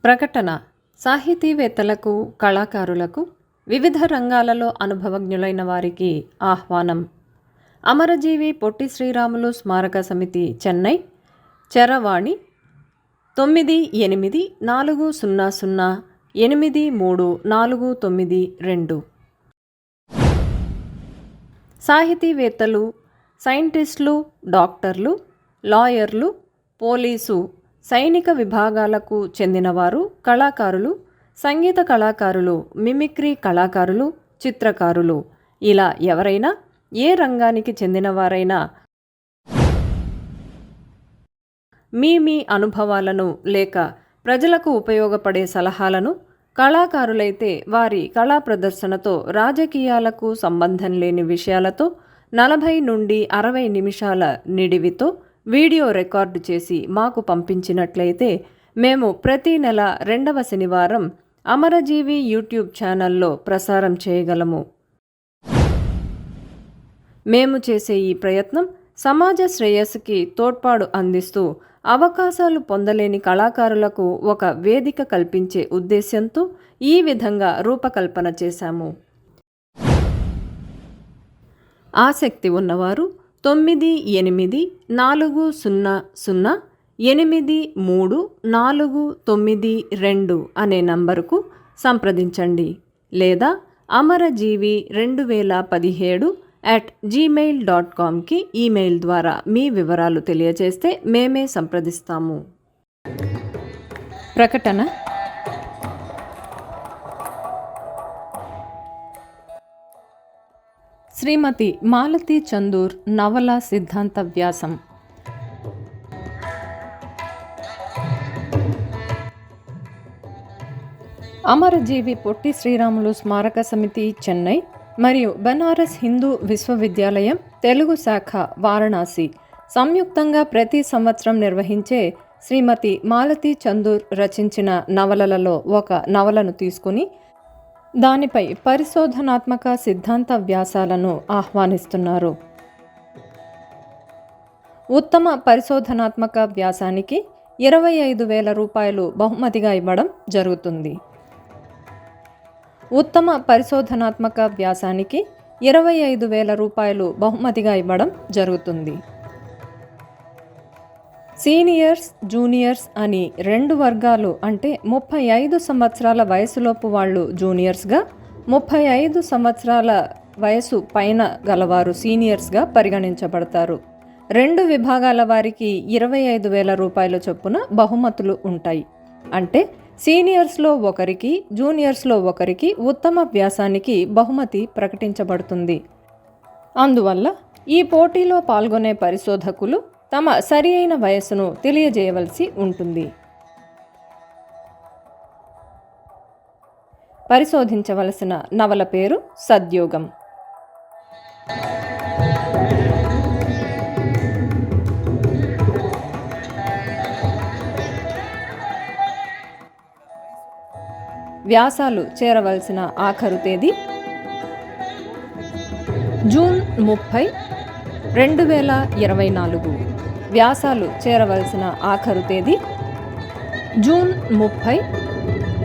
ప్రకటన సాహితీవేత్తలకు, కళాకారులకు, వివిధ రంగాలలో అనుభవజ్ఞులైన వారికి ఆహ్వానం. అమరజీవి పొట్టి శ్రీరాములు స్మారక సమితి, చెన్నై, చరవాణి 9840083492. సాహితీవేత్తలు, సైంటిస్టులు, డాక్టర్లు, లాయర్లు, పోలీసు, సైనిక విభాగాలకు చెందినవారు, కళాకారులు, సంగీత కళాకారులు, మిమిక్రీ కళాకారులు, చిత్రకారులు, ఇలా ఎవరైనా, ఏ రంగానికి చెందినవారైనా మీ అనుభవాలను లేక ప్రజలకు ఉపయోగపడే సలహాలను, కళాకారులైతే వారి కళా ప్రదర్శనతో రాజకీయాలకు సంబంధం లేని విషయాలతో 40 నుండి 60 నిమిషాల నిడివితో వీడియో రికార్డు చేసి మాకు పంపించినట్లయితే మేము ప్రతి నెల 2వ శనివారం అమరజీవి యూట్యూబ్ ఛానల్లో ప్రసారం చేయగలము. మేము చేసే ఈ ప్రయత్నం సమాజ శ్రేయస్సుకి తోడ్పాటు అందిస్తూ అవకాశాలు పొందలేని కళాకారులకు ఒక వేదిక కల్పించే ఉద్దేశ్యంతో ఈ విధంగా రూపకల్పన చేశాము. ఆసక్తి ఉన్నవారు 9840083492 అనే నంబరుకు సంప్రదించండి లేదా amarajv2017@gmail.comకి ఈమెయిల్ ద్వారా మీ వివరాలు తెలియజేస్తే మేమే సంప్రదిస్తాము. ప్రకటన శ్రీమతి మాలతి చందూర్ నవల సిద్ధాంత వ్యాసం. అమరజీవి పొట్టి శ్రీరాములు స్మారక సమితి, చెన్నై మరియు బనారస్ హిందూ విశ్వవిద్యాలయం తెలుగు శాఖ, వారణాసి సంయుక్తంగా ప్రతి సంవత్సరం నిర్వహించే శ్రీమతి మాలతి చందూర్ రచించిన నవలలలో ఒక నవలను తీసుకుని దానిపై పరిశోధనాత్మక సిద్ధాంత వ్యాసాలను ఆహ్వానిస్తున్నారు. ఉత్తమ పరిశోధనాత్మక వ్యాసానికి 25,000 రూపాయలు బహుమతిగా ఇవ్వడం జరుగుతుంది. ఉత్తమ పరిశోధనాత్మక వ్యాసానికి 25,000 రూపాయలు బహుమతిగా ఇవ్వడం జరుగుతుంది. సీనియర్స్, జూనియర్స్ అని 2 వర్గాలు, అంటే 35 సంవత్సరాల వయసులోపు వాళ్ళు జూనియర్స్గా, 35 సంవత్సరాల వయసు పైన గలవారు సీనియర్స్గా పరిగణించబడతారు. 2 విభాగాల వారికి 25,000 రూపాయల చొప్పున బహుమతులు ఉంటాయి. అంటే సీనియర్స్లో ఒకరికి, జూనియర్స్లో ఒకరికి ఉత్తమ వ్యాసానికి బహుమతి ప్రకటించబడుతుంది. అందువల్ల ఈ పోటీలో పాల్గొనే పరిశోధకులు తమ సరి అయిన వయస్సును తెలియజేయవలసి ఉంటుంది. పరిశోధించవలసిన నవల పేరు సద్యోగం. వ్యాసాలు చేరవలసిన ఆఖరు తేదీ జూన్ 30, 2024. వ్యాసాలు చేరవలసిన ఆఖరు తేదీ జూన్ 30,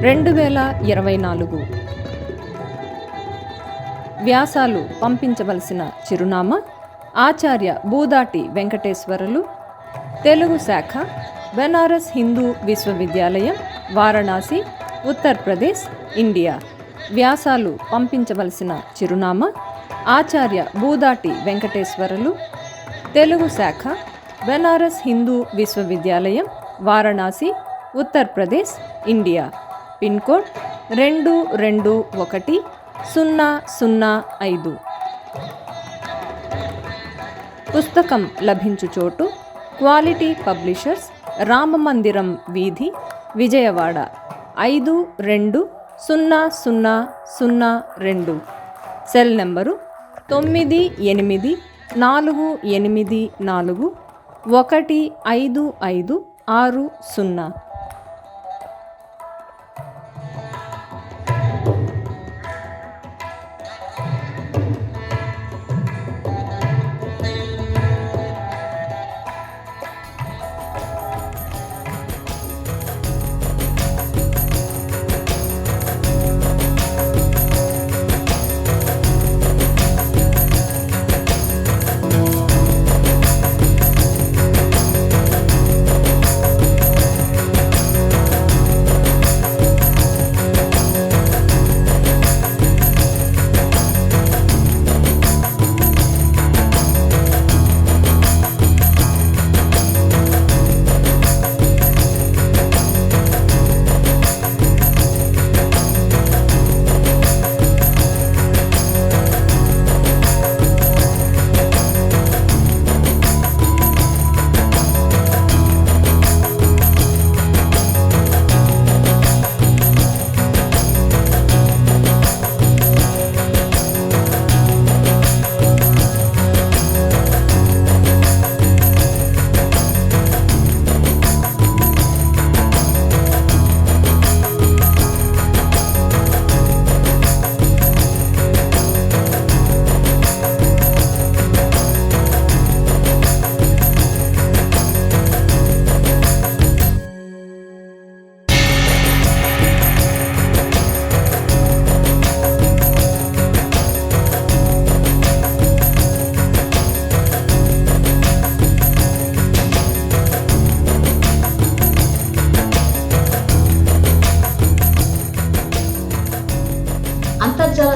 2024. వ్యాసాలు పంపించవలసిన చిరునామా ఆచార్య బూదాటి వెంకటేశ్వరులు, తెలుగు శాఖ, బనారస్ హిందూ విశ్వవిద్యాలయం, వారణాసి, ఉత్తరప్రదేశ్, ఇండియా. వ్యాసాలు పంపించవలసిన చిరునామా ఆచార్య బూదాటి వెంకటేశ్వరులు, తెలుగు శాఖ, బనారస్ హిందూ విశ్వవిద్యాలయం, Varanasi, Uttar Pradesh, India. Pin code 221-005. పుస్తకం లభించు చోటు క్వాలిటీ పబ్లిషర్స్, రామమందిరం వీధి, విజయవాడ 520002. Cell number 984844155560.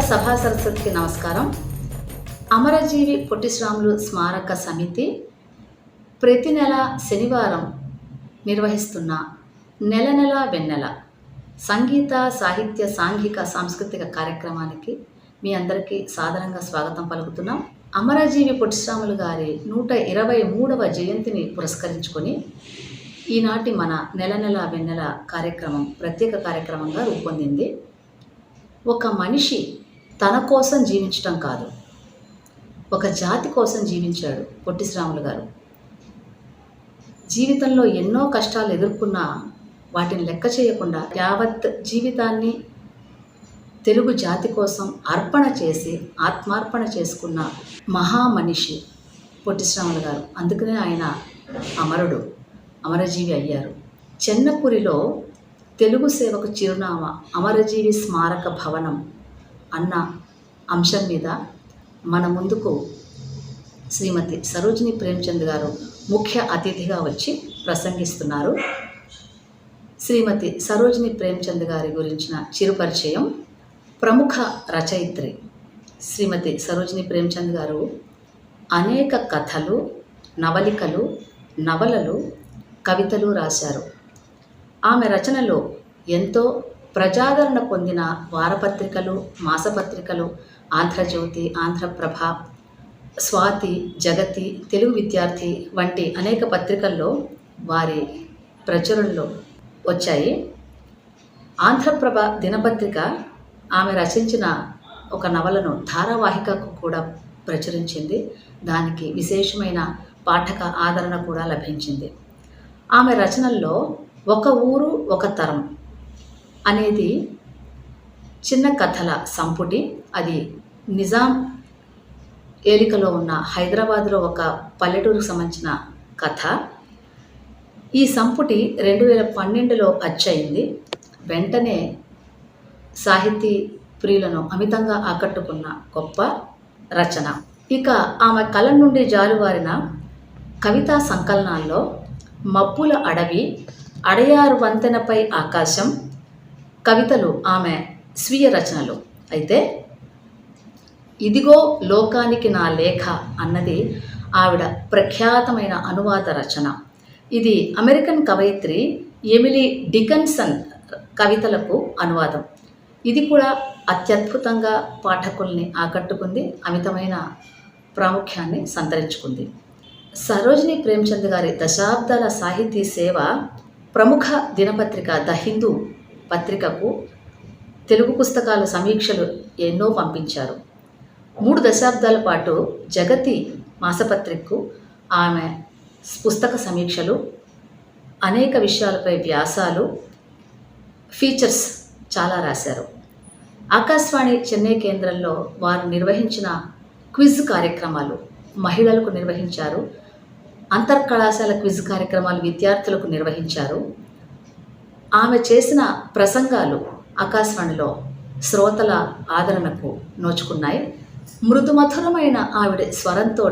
సభా సరస్వతికి నమస్కారం. అమరజీవి పొట్టి శ్రీరాములు స్మారక సమితి ప్రతి నెల శనివారం నిర్వహిస్తున్న నెల నెల వెన్నెల సంగీత, సాహిత్య, సాంఘిక, సాంస్కృతిక కార్యక్రమానికి మీ అందరికీ సాదరంగా స్వాగతం పలుకుతున్నాం. అమరజీవి పొట్టి శ్రీరాములు గారి 123వ జయంతిని పురస్కరించుకొని ఈనాటి మన నెల నెల వెన్నెల కార్యక్రమం ప్రత్యేక కార్యక్రమంగా రూపొందింది. ఒక మనిషి తన కోసం జీవించటం కాదు, ఒక జాతి కోసం జీవించాడు పొట్టి శ్రీరాములు గారు. జీవితంలో ఎన్నో కష్టాలు ఎదుర్కొన్నా వాటిని లెక్క చేయకుండా యావత్ జీవితాన్ని తెలుగు జాతి కోసం అర్పణ చేసి ఆత్మార్పణ చేసుకున్న మహామనిషి పొట్టి శ్రీరాములు గారు. అందుకనే ఆయన అమరుడు, అమరజీవి అయ్యారు. చెన్నపురిలో తెలుగు సేవకు చిరునామా అమరజీవి స్మారక భవనం అన్న అంశం మీద మన ముందుకు శ్రీమతి సరోజిని ప్రేమ్చంద్ గారు ముఖ్య అతిథిగా వచ్చి ప్రసంగిస్తున్నారు. శ్రీమతి సరోజిని ప్రేమ్చంద్ గారి గురించిన చిరుపరిచయం. ప్రముఖ రచయిత్రి శ్రీమతి సరోజిని ప్రేమ్చంద్ గారు అనేక కథలు, నవలికలు, నవలలు, కవితలు రాశారు. ఆమె రచనలో ఎంతో ప్రజాదరణ పొందిన వారపత్రికలు, మాసపత్రికలు ఆంధ్రజ్యోతి, ఆంధ్రప్రభ, స్వాతి, జగతి, తెలుగు విద్యార్థి వంటి అనేక పత్రికల్లో వారి ప్రచురణలో వచ్చాయి. ఆంధ్రప్రభ దినపత్రిక ఆమె రచించిన ఒక నవలను ధారావాహికకు కూడా ప్రచురించింది. దానికి విశేషమైన పాఠక ఆదరణ కూడా లభించింది. ఆమె రచనల్లో ఒక ఊరు ఒక తరం అనేది చిన్న కథల సంపుటి. అది నిజాం ఏలికలో ఉన్న హైదరాబాద్లో ఒక పల్లెటూరుకు సంబంధించిన కథ. ఈ సంపుటి 2012లో అచ్చయింది. వెంటనే సాహితీ ప్రియులను అమితంగా ఆకట్టుకున్న గొప్ప రచన. ఇక ఆమె కలం నుండి జాలువారిన కవితా సంకలనాల్లో మబ్బుల అడవి, అడయారు వంతెనపై ఆకాశం కవితలు ఆమె స్వీయ రచనలు. అయితే ఇదిగో లోకానికి నా లేఖ అన్నది ఆవిడ ప్రఖ్యాతమైన అనువాద రచన. ఇది అమెరికన్ కవయిత్రి ఎమిలీ డికన్సన్ కవితలకు అనువాదం. ఇది కూడా అత్యద్భుతంగా పాఠకుల్ని ఆకట్టుకుంది, అమితమైన ప్రాముఖ్యాన్ని సంతరించుకుంది. సరోజిని ప్రేమ్చంద్ గారి దశాబ్దాల సాహితీ సేవ ప్రముఖ దినపత్రిక ద హిందూ పత్రికకు తెలుగు పుస్తకాల సమీక్షలు ఎన్నో పంపించారు. 3 దశాబ్దాల పాటు జగతి మాసపత్రికకు ఆమె పుస్తక సమీక్షలు, అనేక విషయాలపై వ్యాసాలు, ఫీచర్స్ చాలా రాశారు. ఆకాశవాణి చెన్నై కేంద్రంలో వారు నిర్వహించిన క్విజ్ కార్యక్రమాలు మహిళలకు నిర్వహించారు. అంతర్కళాశాల క్విజ్ కార్యక్రమాలు విద్యార్థులకు నిర్వహించారు. ఆమె చేసిన ప్రసంగాలు ఆకాశవాణిలో శ్రోతల ఆదరణకు నోచుకున్నాయి. మృదుమధురమైన ఆవిడ స్వరంతో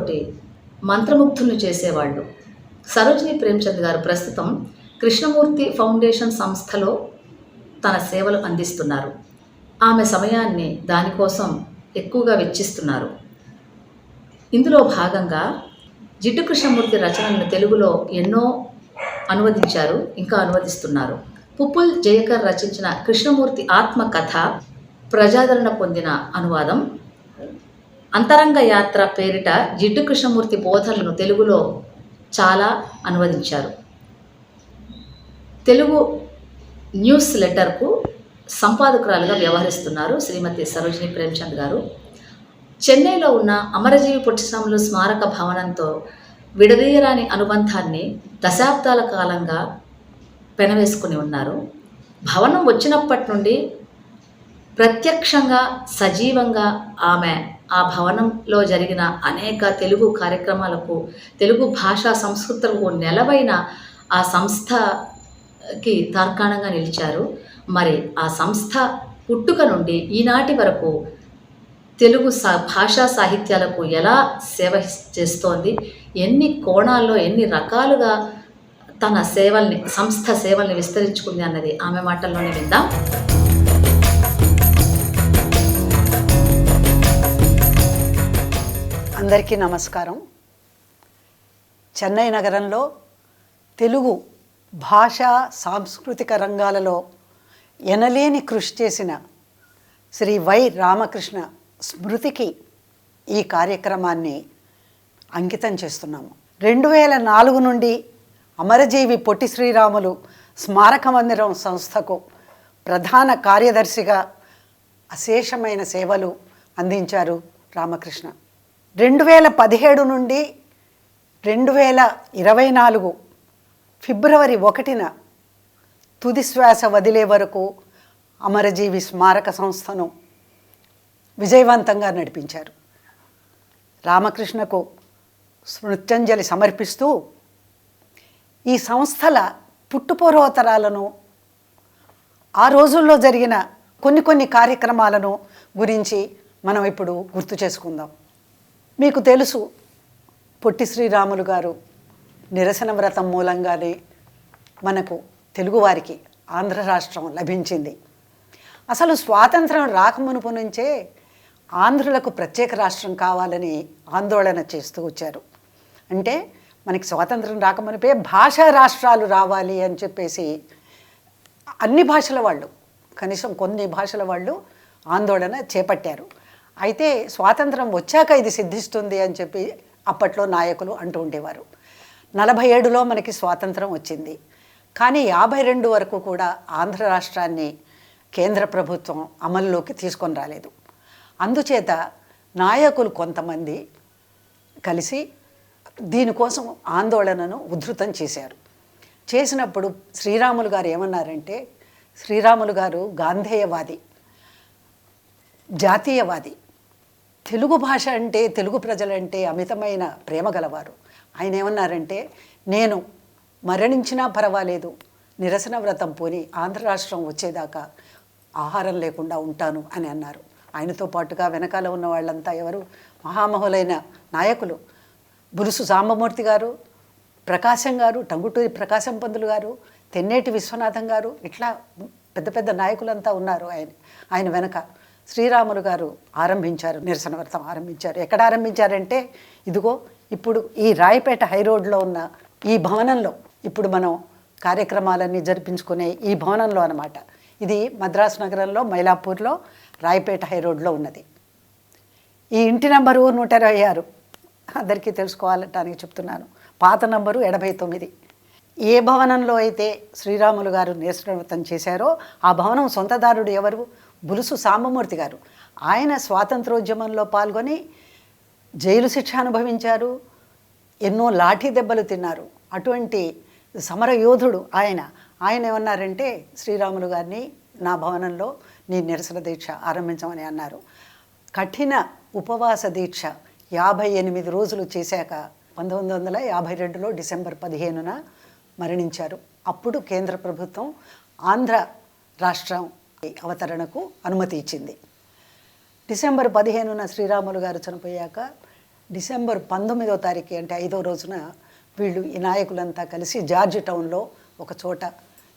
మంత్రముగ్ధులను చేసేవాళ్ళు. సరోజిని ప్రేమ్చంద్ గారు ప్రస్తుతం కృష్ణమూర్తి ఫౌండేషన్ సంస్థలో తన సేవలు అందిస్తున్నారు. ఆమె సమయాన్ని దానికోసం ఎక్కువగా వెచ్చిస్తున్నారు. ఇందులో భాగంగా జిడ్డు కృష్ణమూర్తి రచనలను తెలుగులో ఎన్నో అనువదించారు, ఇంకా అనువదిస్తున్నారు. పుప్పుల్ జయకర్ రచించిన కృష్ణమూర్తి ఆత్మకథ ప్రజాదరణ పొందిన అనువాదం. అంతరంగ యాత్ర పేరిట జిడ్డు కృష్ణమూర్తి బోధనలను తెలుగులో చాలా అనువదించారు. తెలుగు న్యూస్ లెటర్కు సంపాదకురాలుగా వ్యవహరిస్తున్నారు శ్రీమతి సరోజిని ప్రేమ్చంద్ గారు. చెన్నైలో ఉన్న అమరజీవి పొట్టి శ్రీరాములు స్మారక భవనంతో విడదీయరాని అనుబంధాన్ని దశాబ్దాల కాలంగా పెనవేసుకుని ఉన్నారు. భవనం వచ్చినప్పటి నుండి ప్రత్యక్షంగా సజీవంగా ఆమె ఆ భవనంలో జరిగిన అనేక తెలుగు కార్యక్రమాలకు, తెలుగు భాషా సంస్కృతులకు నెలవైన ఆ సంస్థకి తార్కాణంగా నిలిచారు. మరి ఆ సంస్థ పుట్టుక నుండి ఈనాటి వరకు తెలుగు భాషా సాహిత్యాలకు ఎలా సేవ చేస్తోంది, ఎన్ని కోణాల్లో ఎన్ని రకాలుగా తన సేవల్ని, సంస్థ సేవల్ని విస్తరించుకుంది అన్నది ఆమె మాటల్లోనే విందాం. అందరికీ నమస్కారం. చెన్నై నగరంలో తెలుగు భాషా సాంస్కృతిక రంగాలలో ఎనలేని కృషి చేసిన శ్రీ వై రామకృష్ణ స్మృతికి ఈ కార్యక్రమాన్ని అంకితం చేస్తున్నాము. 2004 నుండి అమరజీవి పొట్టి శ్రీరాములు స్మారక మందిరం సంస్థకు ప్రధాన కార్యదర్శిగా అశేషమైన సేవలు అందించారు రామకృష్ణ. 2017 నుండి 2024 ఫిబ్రవరి 1న తుది శ్వాస వదిలే వరకు అమరజీవి స్మారక సంస్థను విజయవంతంగా నడిపించారు. రామకృష్ణకు స్మృత్యంజలి సమర్పిస్తూ ఈ సంస్థల పుట్టుపూర్వోత్తరాలను, ఆ రోజుల్లో జరిగిన కొన్ని కార్యక్రమాలను గురించి మనం ఇప్పుడు గుర్తు చేసుకుందాం. మీకు తెలుసు, పొట్టి శ్రీరాములు గారు నిరసన వ్రతం మూలంగానే మనకు తెలుగువారికి ఆంధ్ర రాష్ట్రం లభించింది. అసలు స్వాతంత్రం రాకమునుపు నుంచే ఆంధ్రులకు ప్రత్యేక రాష్ట్రం కావాలని ఆందోళన చేస్తూ వచ్చారు. అంటే మనకి స్వాతంత్రం రాకమునిపే భాషా రాష్ట్రాలు రావాలి అని చెప్పేసి అన్ని భాషల వాళ్ళు, కనీసం కొన్ని భాషల వాళ్ళు ఆందోళన చేపట్టారు. అయితే స్వాతంత్రం వచ్చాక ఇది సిద్ధిస్తుంది అని చెప్పి అప్పట్లో నాయకులు అంటూ ఉండేవారు. 47లో మనకి స్వాతంత్రం వచ్చింది. కానీ 52 వరకు కూడా ఆంధ్ర రాష్ట్రాన్ని కేంద్ర ప్రభుత్వం అమల్లోకి తీసుకొని రాలేదు. అందుచేత నాయకులు కొంతమంది కలిసి దీనికోసం ఆందోళనను ఉధృతం చేశారు. చేసినప్పుడు శ్రీరాములు గారు ఏమన్నారంటే, శ్రీరాములు గారు గాంధేయవాది, జాతీయవాది, తెలుగు భాష అంటే, తెలుగు ప్రజలంటే అమితమైన ప్రేమ గలవారు. ఆయన ఏమన్నారంటే, నేను మరణించినా పర్వాలేదు, నిరసన వ్రతం పోని ఆంధ్ర రాష్ట్రం వచ్చేదాకా ఆహారం లేకుండా ఉంటాను అని అన్నారు. ఆయనతో పాటుగా వెనకాల ఉన్న వాళ్ళంతా ఎవరు? మహామహులైన నాయకులు, బులుసు సాంబమూర్తి గారు, ప్రకాశం గారు, టంగుటూరి ప్రకాశం పంతులు గారు, తెన్నేటి విశ్వనాథం గారు, ఇట్లా పెద్ద పెద్ద నాయకులంతా ఉన్నారు ఆయన వెనక. శ్రీరాములు గారు ఆరంభించారు, నిరసన వ్రతం ఆరంభించారు. ఎక్కడ ఆరంభించారంటే, ఇదిగో ఇప్పుడు ఈ రాయపేట హైరోడ్లో ఉన్న ఈ భవనంలో, ఇప్పుడు మనం కార్యక్రమాలన్నీ జరిపించుకునే ఈ భవనంలో అన్నమాట. ఇది మద్రాసు నగరంలో మైలాపూర్లో రాయపేట హైరోడ్లో ఉన్నది. ఈ ఇంటి నంబరు 126, అందరికీ తెలుసుకోవాలటానికి చెప్తున్నాను. పాత నంబరు 89. ఏ భవనంలో అయితే శ్రీరాములు గారు నిరసన వ్రతం చేశారో ఆ భవనం సొంతదారుడు ఎవరు? బులుసు సాంబమూర్తి గారు. ఆయన స్వాతంత్రోద్యమంలో పాల్గొని జైలు శిక్ష అనుభవించారు, ఎన్నో లాఠీ దెబ్బలు తిన్నారు. అటువంటి సమర యోధుడు ఆయన ఏమన్నారంటే, శ్రీరాములు గారిని నా భవనంలో నీ నిరసన దీక్ష ఆరంభించమని అన్నారు. కఠిన ఉపవాస దీక్ష 58 రోజులు చేశాక 1952లో డిసెంబర్ 15న మరణించారు. అప్పుడు కేంద్ర ప్రభుత్వం ఆంధ్ర రాష్ట్రం అవతరణకు అనుమతి ఇచ్చింది. డిసెంబర్ 15న శ్రీరాములు గారు చనిపోయాక డిసెంబర్ 19వ తారీఖు అంటే 5వ రోజున వీళ్ళు ఈ నాయకులంతా కలిసి జార్జ్ టౌన్లో ఒక చోట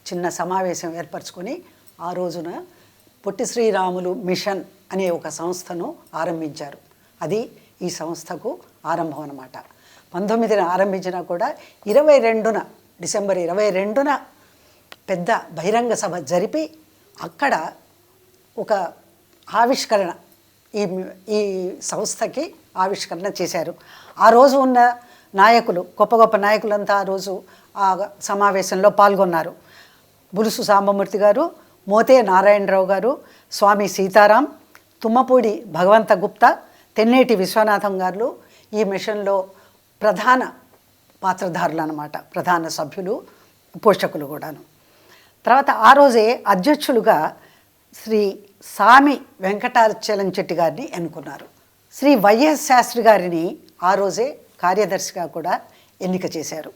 చిన్న సమావేశం ఏర్పరచుకొని ఆ రోజున పొట్టి శ్రీరాములు మిషన్ అనే ఒక సంస్థను ఆరంభించారు. అది ఈ సంస్థకు ఆరంభం అన్నమాట. 19న ఆరంభించినా కూడా డిసెంబర్ 22న పెద్ద బహిరంగ సభ జరిపి అక్కడ ఒక ఆవిష్కరణ, ఈ సంస్థకి ఆవిష్కరణ చేశారు. ఆ రోజు ఉన్న నాయకులు, గొప్ప గొప్ప నాయకులంతా ఆ రోజు ఆ సమావేశంలో పాల్గొన్నారు. బులుసు సాంబమూర్తి గారు, మోతే నారాయణరావు గారు, స్వామి సీతారాం, తుమ్మపూడి భగవంత గుప్తా, తెన్నేటి విశ్వనాథం గారు ఈ మిషన్లో ప్రధాన పాత్రధారులు అన్నమాట, ప్రధాన సభ్యులు, పోషకులు కూడాను. తర్వాత ఆ రోజే అధ్యక్షులుగా శ్రీ సామి వెంకటాచలం చెట్టి గారిని ఎన్నుకున్నారు. శ్రీ వైఎస్ శాస్త్రి గారిని ఆ రోజే కార్యదర్శిగా కూడా ఎన్నిక చేశారు.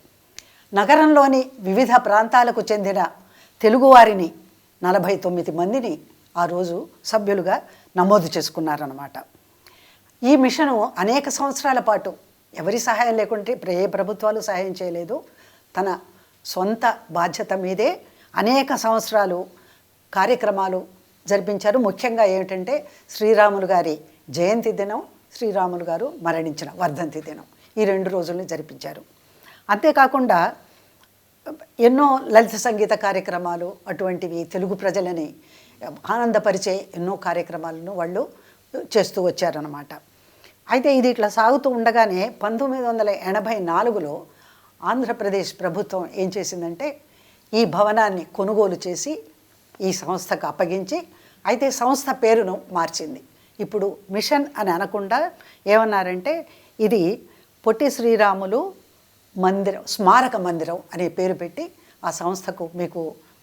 నగరంలోని వివిధ ప్రాంతాలకు చెందిన తెలుగువారిని 49 మందిని ఆ రోజు సభ్యులుగా నమోదు చేసుకున్నారన్నమాట. ఈ మిషను అనేక సంవత్సరాల పాటు ఎవరి సహాయం లేకుంటే ఏ ప్రభుత్వాలు సహాయం చేయలేదు, తన సొంత బాధ్యత మీదే అనేక సంవత్సరాలు కార్యక్రమాలు జరిపించారు. ముఖ్యంగా ఏమిటంటే శ్రీరాములు గారి జయంతి దినం శ్రీరాములు గారు మరణించిన వర్ధంతి దినం. ఈ 2 రోజుల్ని జరిపించారు. అంతేకాకుండా ఎన్నో లలిత సంగీత కార్యక్రమాలు అటువంటివి తెలుగు ప్రజలని ఆనందపరిచే ఎన్నో కార్యక్రమాలను వాళ్ళు చేస్తూ వచ్చారన్నమాట. అయితే ఇది ఇట్లా సాగుతూ ఉండగానే 1984లో ఆంధ్రప్రదేశ్ ప్రభుత్వం ఏం చేసిందంటే ఈ భవనాన్ని కొనుగోలు చేసి ఈ సంస్థకు అప్పగించి, అయితే సంస్థ పేరును మార్చింది. ఇప్పుడు మిషన్ అని అనకుండా ఏమన్నారంటే ఇది పొట్టి శ్రీరాములు మందిరం, స్మారక మందిరం అనే పేరు పెట్టి ఆ సంస్థకు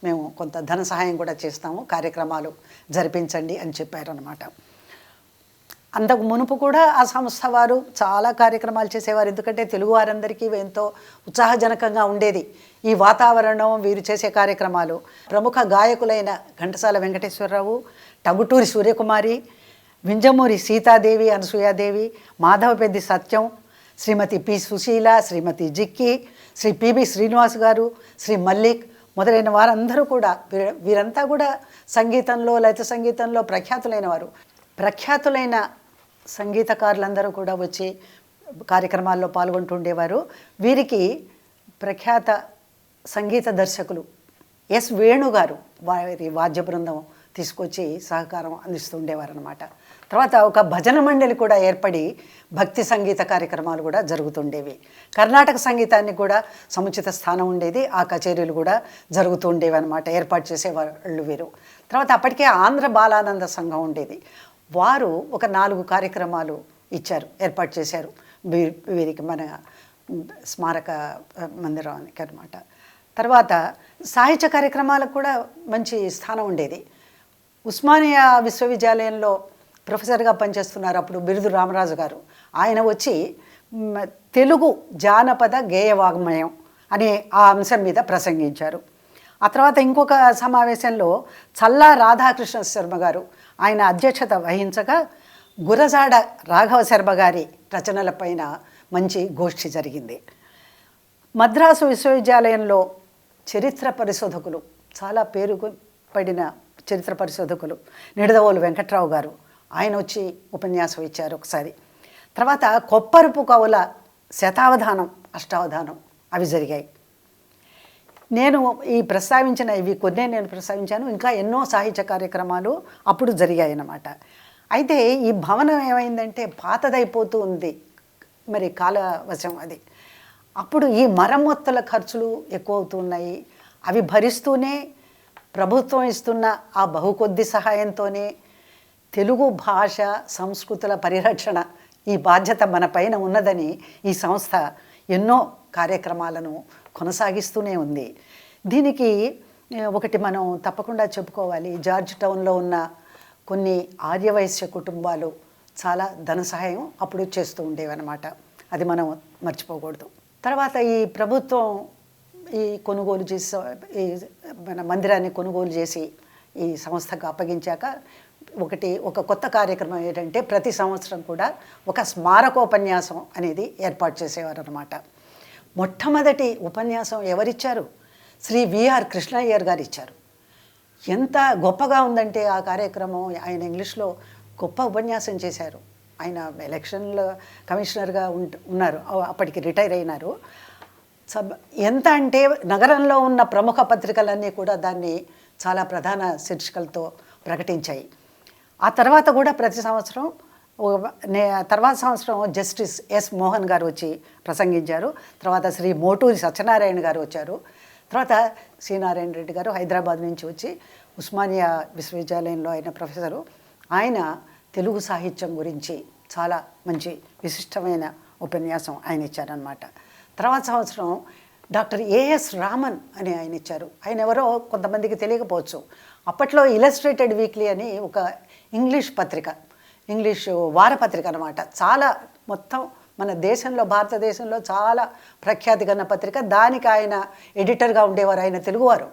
మేము కొంత ధన సహాయం కూడా చేస్తాము, కార్యక్రమాలు జరిపించండి అని చెప్పారనమాట. అంతకు మునుపు కూడా ఆ సంస్థ వారు చాలా కార్యక్రమాలు చేసేవారు. ఎందుకంటే తెలుగు వారందరికీ ఎంతో ఉత్సాహజనకంగా ఉండేది ఈ వాతావరణం, వీరు చేసే కార్యక్రమాలు. ప్రముఖ గాయకులైన ఘంటసాల వెంకటేశ్వరరావు, టంగుటూరి సూర్యకుమారి, వింజమూరి సీతాదేవి, అనసూయాదేవి, మాధవపెద్ది సత్యం, శ్రీమతి పి సుశీల, శ్రీమతి జిక్కి, శ్రీ పిబి శ్రీనివాస్ గారు, శ్రీ మల్లిక్ మొదలైన వారందరూ కూడా వీరంతా కూడా సంగీతంలో, లలిత సంగీతంలో ప్రఖ్యాతులైన వారు. ప్రఖ్యాతులైన సంగీతకారులందరూ కూడా వచ్చి కార్యక్రమాల్లో పాల్గొంటుండేవారు. వీరికి ప్రఖ్యాత సంగీత దర్శకులు ఎస్ వేణు గారు వారి వాద్య బృందం తీసుకొచ్చి సహకారం అందిస్తూ ఉండేవారు అనమాట. తర్వాత ఒక భజన మండలి కూడా ఏర్పడి భక్తి సంగీత కార్యక్రమాలు కూడా జరుగుతుండేవి. కర్ణాటక సంగీతానికి కూడా సముచిత స్థానం ఉండేది. ఆ కచేరీలు కూడా జరుగుతూ ఉండేవి అనమాట, ఏర్పాటు చేసేవాళ్ళు వీరు. తర్వాత అప్పటికే ఆంధ్ర బాలానంద సంఘం ఉండేది. వారు ఒక 4 కార్యక్రమాలు ఏర్పాటు చేశారు వీరికి, మన స్మారక మందిరానికి అనమాట. తర్వాత సాహిత్య కార్యక్రమాలకు కూడా మంచి స్థానం ఉండేది. ఉస్మానియా విశ్వవిద్యాలయంలో ప్రొఫెసర్గా పనిచేస్తున్నారు అప్పుడు బిరుదు రామరాజు గారు. ఆయన వచ్చి తెలుగు జానపద గేయ వాగ్మయం అనే ఆ అంశం మీద ప్రసంగించారు. ఆ తర్వాత ఇంకొక సమావేశంలో చల్లా రాధాకృష్ణ శర్మ గారు ఆయన అధ్యక్షత వహించగా గురజాడ రాఘవ శర్మ గారి రచనలపైన మంచి గోష్ఠి జరిగింది. మద్రాసు విశ్వవిద్యాలయంలో చరిత్ర పరిశోధకులు, చాలా పేరు పడిన చరిత్ర పరిశోధకులు నిడదవోలు వెంకట్రావు గారు, ఆయన వచ్చి ఉపన్యాసం ఇచ్చారు ఒకసారి. తర్వాత కొప్పరుపు కవుల శతావధానం, అష్టావధానం అవి జరిగాయి. నేను ప్రస్తావించిన ఇవి కొన్నే నేను ప్రస్తావించాను. ఇంకా ఎన్నో సాహిత్య కార్యక్రమాలు అప్పుడు జరిగాయి అన్నమాట. అయితే ఈ భవనం ఏమైందంటే పాతదైపోతూ ఉంది, మరి కాలవశం అది. అప్పుడు ఈ మరమ్మతుల ఖర్చులు ఎక్కువ అవుతున్నాయి. అవి భరిస్తూనే ప్రభుత్వం ఇస్తున్న ఆ బహుకొద్ది సహాయంతోనే తెలుగు భాష సంస్కృతుల పరిరక్షణ ఈ బాధ్యత మన పైన ఉన్నదని ఈ సంస్థ ఎన్నో కార్యక్రమాలను కొనసాగిస్తూనే ఉంది. దీనికి ఒకటి మనం తప్పకుండా చెప్పుకోవాలి. జార్జ్ టౌన్లో ఉన్న కొన్ని ఆర్యవైశ్య కుటుంబాలు చాలా ధన సహాయం అప్పుడు చేస్తూ ఉండేవన్నమాట. అది మనం మర్చిపోకూడదు. తర్వాత ఈ ప్రభుత్వం కొనుగోలు చేసి మన మందిరాన్ని కొనుగోలు చేసి ఈ సంస్థకు అప్పగించాక ఒక కొత్త కార్యక్రమం ఏంటంటే ప్రతి సంవత్సరం కూడా ఒక స్మారకోపన్యాసం అనేది ఏర్పాటు చేసేవారు అన్నమాట. మొట్టమొదటి ఉపన్యాసం ఎవరిచ్చారు? శ్రీ విఆర్ కృష్ణయ్యర్ గారు ఇచ్చారు. ఎంత గొప్పగా ఉందంటే ఆ కార్యక్రమం. ఆయన ఇంగ్లీష్లో గొప్ప ఉపన్యాసం చేశారు. ఆయన ఎలక్షన్లో కమిషనర్గా ఉన్నారు, అప్పటికి రిటైర్ అయినారు. ఎంత అంటే నగరంలో ఉన్న ప్రముఖ పత్రికలన్నీ కూడా దాన్ని చాలా ప్రధాన శీర్షికలతో ప్రకటించాయి. ఆ తర్వాత కూడా ప్రతి సంవత్సరం తర్వాత సంవత్సరం జస్టిస్ ఎస్ మోహన్ గారు వచ్చి ప్రసంగించారు. తర్వాత శ్రీ మోటూరి సత్యనారాయణ గారు వచ్చారు. తర్వాత శ్రీనారాయణ రెడ్డి గారు హైదరాబాద్ నుంచి వచ్చి ఉస్మానియా విశ్వవిద్యాలయంలో ఆయన ప్రొఫెసరు. ఆయన తెలుగు సాహిత్యం గురించి చాలా మంచి విశిష్టమైన ఉపన్యాసం ఆయన ఇచ్చారనమాట. తర్వాత సంవత్సరం డాక్టర్ ఏఎస్ రామన్ అని ఆయన ఇచ్చారు. ఆయన ఎవరో కొంతమందికి తెలియకపోవచ్చు. అప్పట్లో ఇలస్ట్రేటెడ్ వీక్లీ అని ఒక ఇంగ్లీష్ పత్రిక, ఇంగ్లీష్ వారపత్రిక అనమాట. చాలా మొత్తం మన దేశంలో, భారతదేశంలో చాలా ప్రఖ్యాతి గన్న పత్రిక. దానికి ఆయన ఎడిటర్గా ఉండేవారు. ఆయన తెలుగువారు,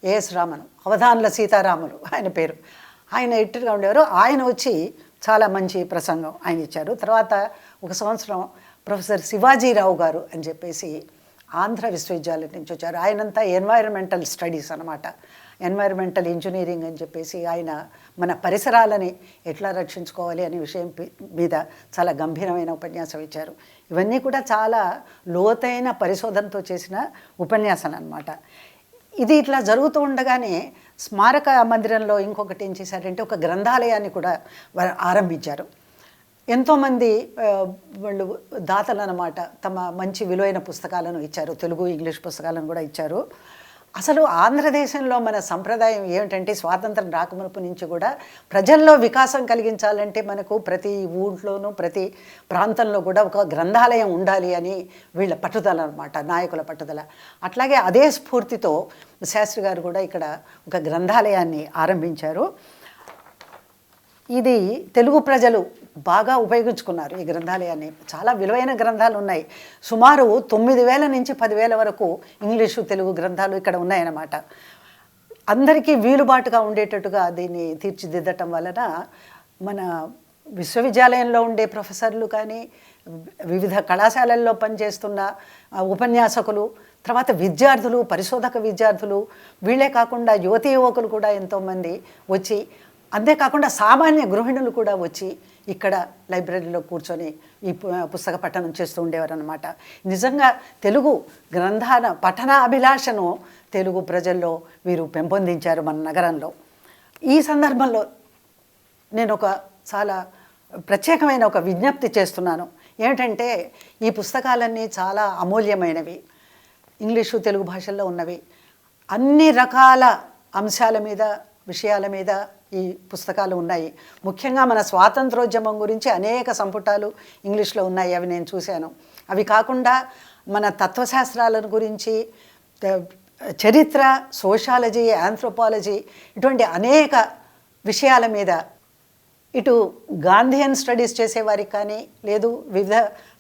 ఏఎస్ రామన్, అవధానుల సీతారాములు ఆయన పేరు. ఆయన ఎడిటర్గా ఉండేవారు. ఆయన వచ్చి చాలా మంచి ప్రసంగం ఆయన ఇచ్చారు. తర్వాత ఒక సంవత్సరం ప్రొఫెసర్ శివాజీరావు గారు అని చెప్పేసి ఆంధ్ర విశ్వవిద్యాలయం నుంచి వచ్చారు. ఆయనంతా ఎన్వైరన్మెంటల్ స్టడీస్ అనమాట. ఎన్వైరన్మెంటల్ ఇంజనీరింగ్ అని చెప్పేసి ఆయన మన పరిసరాలని ఎట్లా రక్షించుకోవాలి అనే విషయం మీద చాలా గంభీరమైన ఉపన్యాసం ఇచ్చారు. ఇవన్నీ కూడా చాలా లోతైన పరిశోధనతో చేసిన ఉపన్యాసం అన్నమాట. ఇది ఇట్లా జరుగుతూ ఉండగానే స్మారక మందిరంలో ఇంకొకటి ఏం చేశారంటే ఒక గ్రంథాలయాన్ని కూడా ఆరంభించారు. ఎంతోమంది వాళ్ళు దాతలు అన్నమాట తమ మంచి విలువైన పుస్తకాలను ఇచ్చారు, తెలుగు ఇంగ్లీష్ పుస్తకాలను కూడా ఇచ్చారు. అసలు ఆంధ్రదేశంలో మన సంప్రదాయం ఏమిటంటే స్వాతంత్రం రాకమునుపు నుంచి కూడా ప్రజల్లో వికాసం కలిగించాలంటే మనకు ప్రతి ఊళ్ళోనూ ప్రతి ప్రాంతంలో కూడా ఒక గ్రంథాలయం ఉండాలి అని వీళ్ళ పట్టుదల అన్నమాట, నాయకుల పట్టుదల. అట్లాగే అదే స్ఫూర్తితో శాస్త్రి గారు కూడా ఇక్కడ ఒక గ్రంథాలయాన్ని ఆరంభించారు. ఇది తెలుగు ప్రజలు బాగా ఉపయోగించుకున్నారు ఈ గ్రంథాలయాన్ని. చాలా విలువైన గ్రంథాలు ఉన్నాయి. సుమారు 9,000 నుంచి 10,000 వరకు ఇంగ్లీషు తెలుగు గ్రంథాలు ఇక్కడ ఉన్నాయన్నమాట. అందరికీ వీలుబాటుగా ఉండేటట్టుగా దీన్ని తీర్చిదిద్దటం వలన మన విశ్వవిద్యాలయంలో ఉండే ప్రొఫెసర్లు కానీ, వివిధ కళాశాలల్లో పనిచేస్తున్న ఉపన్యాసకులు, తర్వాత విద్యార్థులు, పరిశోధక విద్యార్థులు, వీళ్ళే కాకుండా యువతీ యువకులు కూడా ఎంతోమంది వచ్చి, అంతేకాకుండా సామాన్య గృహిణులు కూడా వచ్చి ఇక్కడ లైబ్రరీలో కూర్చొని ఈ పుస్తక పఠనం చేస్తూ ఉండేవారు అన్నమాట. నిజంగా తెలుగు గ్రంథాల పఠన అభిలాషను తెలుగు ప్రజల్లో వీరు పెంపొందించారు మన నగరంలో. ఈ సందర్భంలో నేను ఒక చాలా ప్రత్యేకమైన ఒక విజ్ఞప్తి చేస్తున్నాను. ఏమిటంటే ఈ పుస్తకాలన్నీ చాలా అమూల్యమైనవి, ఇంగ్లీషు తెలుగు భాషల్లో ఉన్నవి. అన్ని రకాల అంశాల మీద, విషయాల మీద ఈ పుస్తకాలు ఉన్నాయి. ముఖ్యంగా మన స్వాతంత్రోద్యమం గురించి అనేక సంపుటాలు ఇంగ్లీష్లో ఉన్నాయి, అవి నేను చూశాను. అవి కాకుండా మన తత్వశాస్త్రాల గురించి, చరిత్ర, సోషాలజీ, ఆంథ్రోపాలజీ, ఇటువంటి అనేక విషయాల మీద ఇటు గాంధీయన్ స్టడీస్ చేసేవారికి కానీ, లేదు వివిధ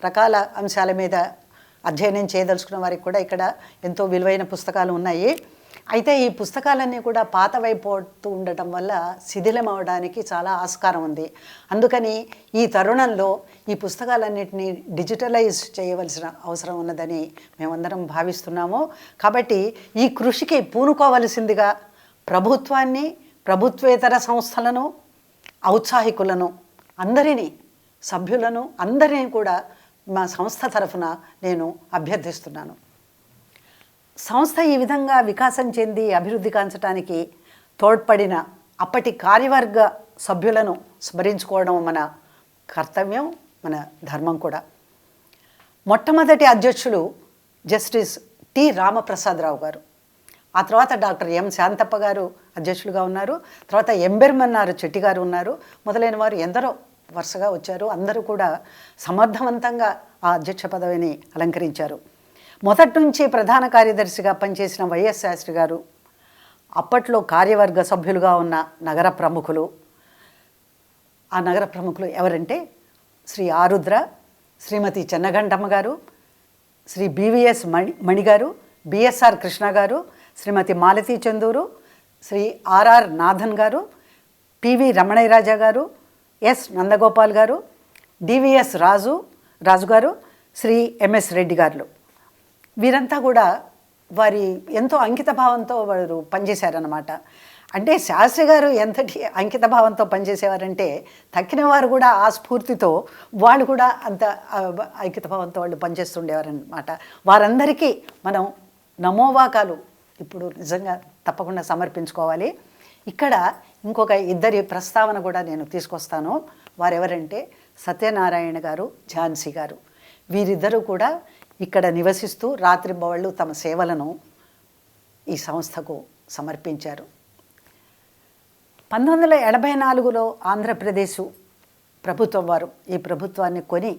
రకాల అంశాల మీద అధ్యయనం చేయదలుచుకున్న వారికి కూడా ఇక్కడ ఎంతో విలువైన పుస్తకాలు ఉన్నాయి. అయితే ఈ పుస్తకాలన్నీ కూడా పాతవైపోతూ ఉండటం వల్ల శిథిలం అవడానికి చాలా ఆస్కారం ఉంది. అందుకని ఈ తరుణంలో ఈ పుస్తకాలన్నింటినీ డిజిటలైజ్ చేయవలసిన అవసరం ఉన్నదని మేమందరం భావిస్తున్నాము. కాబట్టి ఈ కృషికి పూనుకోవలసిందిగా ప్రభుత్వాన్ని, ప్రభుత్వేతర సంస్థలను, ఔత్సాహికులను, అందరినీ, సభ్యులను అందరినీ కూడా మా సంస్థ తరఫున నేను అభ్యర్థిస్తున్నాను. సంస్థ ఈ విధంగా వికాసం చెంది అభివృద్ధి కాంచడానికి తోడ్పడిన అప్పటి కార్యవర్గ సభ్యులను స్మరించుకోవడం మన కర్తవ్యం, మన ధర్మం కూడా. మొట్టమొదటి అధ్యక్షులు జస్టిస్ టి రామప్రసాదరావు గారు, ఆ తర్వాత డాక్టర్ ఎం శాంతప్ప గారు అధ్యక్షులుగా ఉన్నారు, తర్వాత ఎంబెర్మన్నారు చెట్టి గారు ఉన్నారు, మొదలైన వారు ఎందరో వరుసగా వచ్చారు. అందరూ కూడా సమర్థవంతంగా ఆ అధ్యక్ష పదవిని అలంకరించారు. మొదటి నుంచి ప్రధాన కార్యదర్శిగా పనిచేసిన వైఎస్ శాస్త్రి గారు, అప్పట్లో కార్యవర్గ సభ్యులుగా ఉన్న నగర ప్రముఖులు, ఆ నగర ప్రముఖులు ఎవరంటే శ్రీ ఆరుద్ర, శ్రీమతి చెన్నగంటమ్మ గారు, శ్రీ బివిఎస్ మణి గారు, బిఎస్ఆర్ కృష్ణ గారు, శ్రీమతి మాలతీ చందూరు, శ్రీ ఆర్ఆర్ నాథన్ గారు, పివి రమణయ్యరాజా గారు, ఎస్ నందగోపాల్ గారు, డివిఎస్ రాజు గారు, శ్రీ ఎంఎస్ రెడ్డి గారు. వీరంతా కూడా వారి ఎంతో అంకిత భావంతో వారు పనిచేశారన్నమాట. అంటే శాస్త్రి గారు ఎంతటి అంకిత భావంతో పనిచేసేవారంటే తక్కిన వారు కూడా ఆ స్ఫూర్తితో వాళ్ళు కూడా అంత అంకిత భావంతో వాళ్ళు పనిచేస్తుండేవారన్నమాట. వారందరికీ మనం నమోవాకాలు ఇప్పుడు నిజంగా తప్పకుండా సమర్పించుకోవాలి. ఇక్కడ ఇంకొక ఇద్దరి ప్రస్తావన కూడా నేను తీసుకొస్తాను. వారెవరంటే సత్యనారాయణ గారు, ఝాన్సీ గారు. వీరిద్దరూ కూడా ఇక్కడ నివసిస్తూ రాత్రింబవళ్ళు తమ సేవలను ఈ సంస్థకు సమర్పించారు. 1984లో ఆంధ్రప్రదేశ్ ప్రభుత్వం వారు ఈ ప్రభుత్వాన్ని కొని